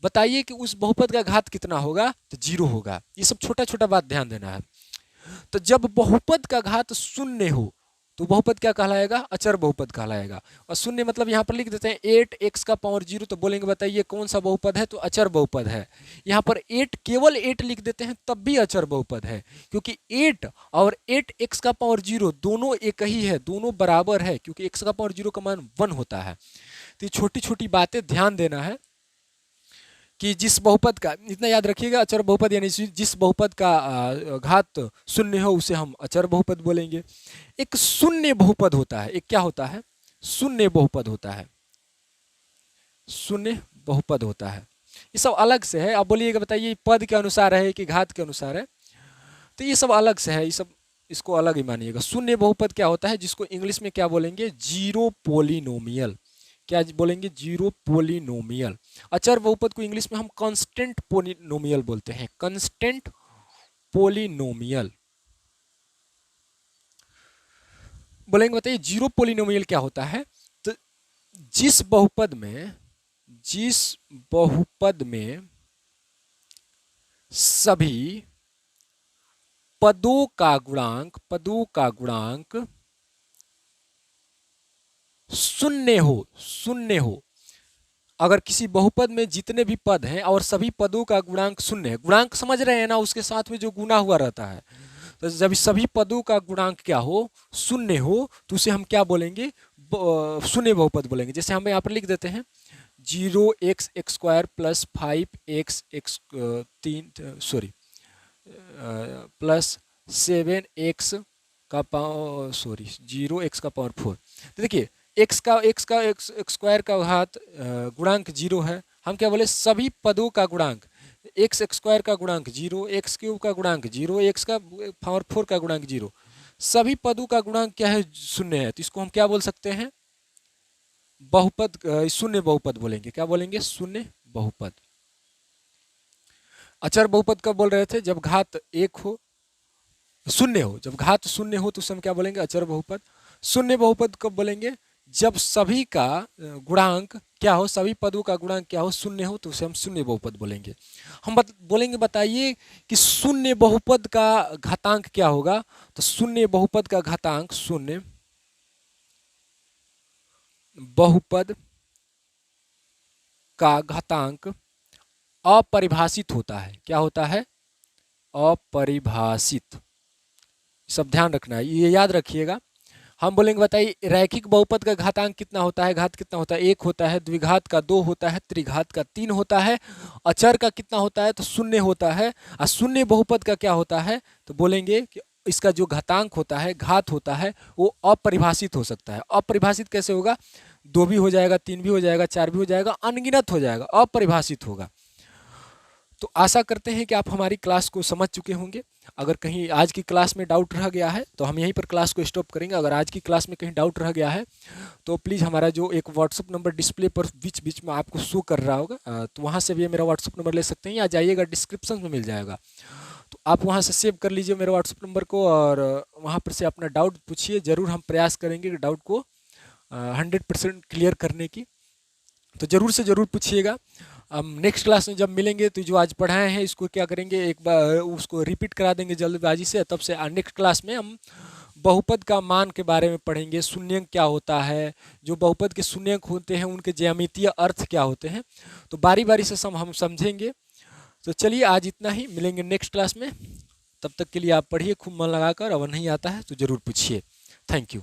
बताइए कि उस बहुपद का घात कितना होगा, तो 0 होगा। ये सब छोटा छोटा बात ध्यान देना है। तो जब बहुपद का घात शून्य हो तो बहुपद क्या कहलाएगा, अचर बहुपद कहलाएगा। और शून्य मतलब यहाँ पर लिख देते हैं 8x का पावर 0, तो बोलेंगे बताइए कौन सा बहुपद है, तो अचर बहुपद है। यहाँ पर 8 केवल 8 लिख देते हैं तब भी अचर बहुपद है, क्योंकि 8 और 8x का पावर 0 दोनों एक ही है, दोनों बराबर है, क्योंकि x का पावर 0 का मान 1 होता है। तो ये छोटी छोटी बातें ध्यान देना है कि जिस बहुपद का, इतना याद रखिएगा, अचर बहुपद यानी जिस बहुपद का घात शून्य हो उसे हम अचर बहुपद बोलेंगे। एक शून्य बहुपद होता है, एक क्या होता है, शून्य बहुपद होता है, शून्य बहुपद होता है। ये सब अलग से है। अब बोलिएगा बताइए पद के अनुसार है कि घात के अनुसार है, तो ये सब अलग से है, ये सब इसको अलग ही मानिएगा। शून्य बहुपद क्या होता है, जिसको इंग्लिश में क्या बोलेंगे, जीरो पोलिनोमियल। क्या बोलेंगे, जीरो पोलिनोमियल। अचर बहुपद को इंग्लिश में हम कांस्टेंट पोलिनोमियल बोलते हैं, कांस्टेंट पोलिनोमियल। बोलेंगे बताइए जीरो पोलिनोमियल क्या होता है, तो जिस बहुपद में सभी पदों का गुणांक शून्य हो। अगर किसी बहुपद में जितने भी पद हैं और सभी पदों का गुणांक शून्य है, गुणांक समझ रहे हैं ना, उसके साथ में जो गुना हुआ रहता है, तो जब सभी पदों का गुणांक क्या हो, शून्य हो, तो उसे हम क्या बोलेंगे, शून्य बहुपद बोलेंगे। जैसे हम यहाँ पर लिख देते हैं 0x² plus 5x plus 7x का पावर 0x का पावर 4। तो देखिए x स्क्वायर का घात गुणांक 0 है। हम क्या बोले, सभी पदों का गुणांक, x स्क्वायर का गुणांक 0, x क्यूब का गुणांक 0, x का पावर 4 का गुणांक 0, सभी पदों का गुणांक क्या है, शून्य है। तो इसको हम क्या बोल सकते हैं, बहुपद, शून्य बहुपद बोलेंगे। क्या बोलेंगे, शून्य बहुपद। अचर बहुपद कब बोल रहे थे, जब घात 1 हो, शून्य हो, जब घात शून्य हो तो उसे हम क्या बोलेंगे, अचर बहुपद। शून्य बहुपद कब बोलेंगे, जब सभी का गुणांक क्या हो, सभी पदों का गुणांक क्या हो, शून्य हो, तो उसे हम शून्य बहुपद बोलेंगे। हम बोलेंगे बताइए कि शून्य बहुपद का घातांक क्या होगा, तो शून्य बहुपद का घातांक, शून्य बहुपद का घातांक अपरिभाषित होता है। क्या होता है, अपरिभाषित। सब ध्यान रखना है, ये याद रखिएगा। हम बोलेंगे बताइए रैखिक बहुपद का घातांक कितना होता है, घात कितना होता है, 1 होता है, द्विघात का 2 होता है, त्रिघात का 3 होता है। अचर का कितना होता है, तो शून्य होता है। और शून्य बहुपद का क्या होता है, तो बोलेंगे कि इसका जो घातांक होता है, घात होता है, वो अपरिभाषित हो सकता है। अपरिभाषित कैसे होगा, 2 भी हो जाएगा, 3 भी हो जाएगा, 4 भी हो जाएगा, अनगिनत हो जाएगा, अपरिभाषित होगा। तो आशा करते हैं कि आप हमारी क्लास को समझ चुके होंगे। अगर कहीं आज की क्लास में डाउट रह गया है तो हम यहीं पर क्लास को स्टॉप करेंगे। अगर आज की क्लास में कहीं डाउट रह गया है तो प्लीज़ हमारा जो एक व्हाट्सअप नंबर डिस्प्ले पर बीच बीच में आपको शो कर रहा होगा, तो वहाँ से भी मेरा व्हाट्सअप नंबर ले सकते हैं, या जाइएगा डिस्क्रिप्शन में मिल जाएगा, तो आप वहाँ से सेव कर लीजिए मेरे व्हाट्सअप नंबर को और वहाँ पर से अपना डाउट पूछिए। ज़रूर हम प्रयास करेंगे कि डाउट को 100% क्लियर करने की, तो ज़रूर से ज़रूर पूछिएगा। हम नेक्स्ट क्लास में जब मिलेंगे तो जो आज पढ़ाए हैं इसको क्या करेंगे, एक बार उसको रिपीट करा देंगे जल्दबाजी से। तब से नेक्स्ट क्लास में हम बहुपद का मान के बारे में पढ़ेंगे, शून्यंक क्या होता है, जो बहुपद के शून्यंक होते हैं उनके ज्यामितीय अर्थ क्या होते हैं, तो बारी बारी से हम समझेंगे। तो चलिए आज इतना ही, मिलेंगे नेक्स्ट क्लास में। तब तक के लिए आप पढ़िए खूब मन लगाकर, अगर नहीं आता है तो ज़रूर पूछिए। Thank you.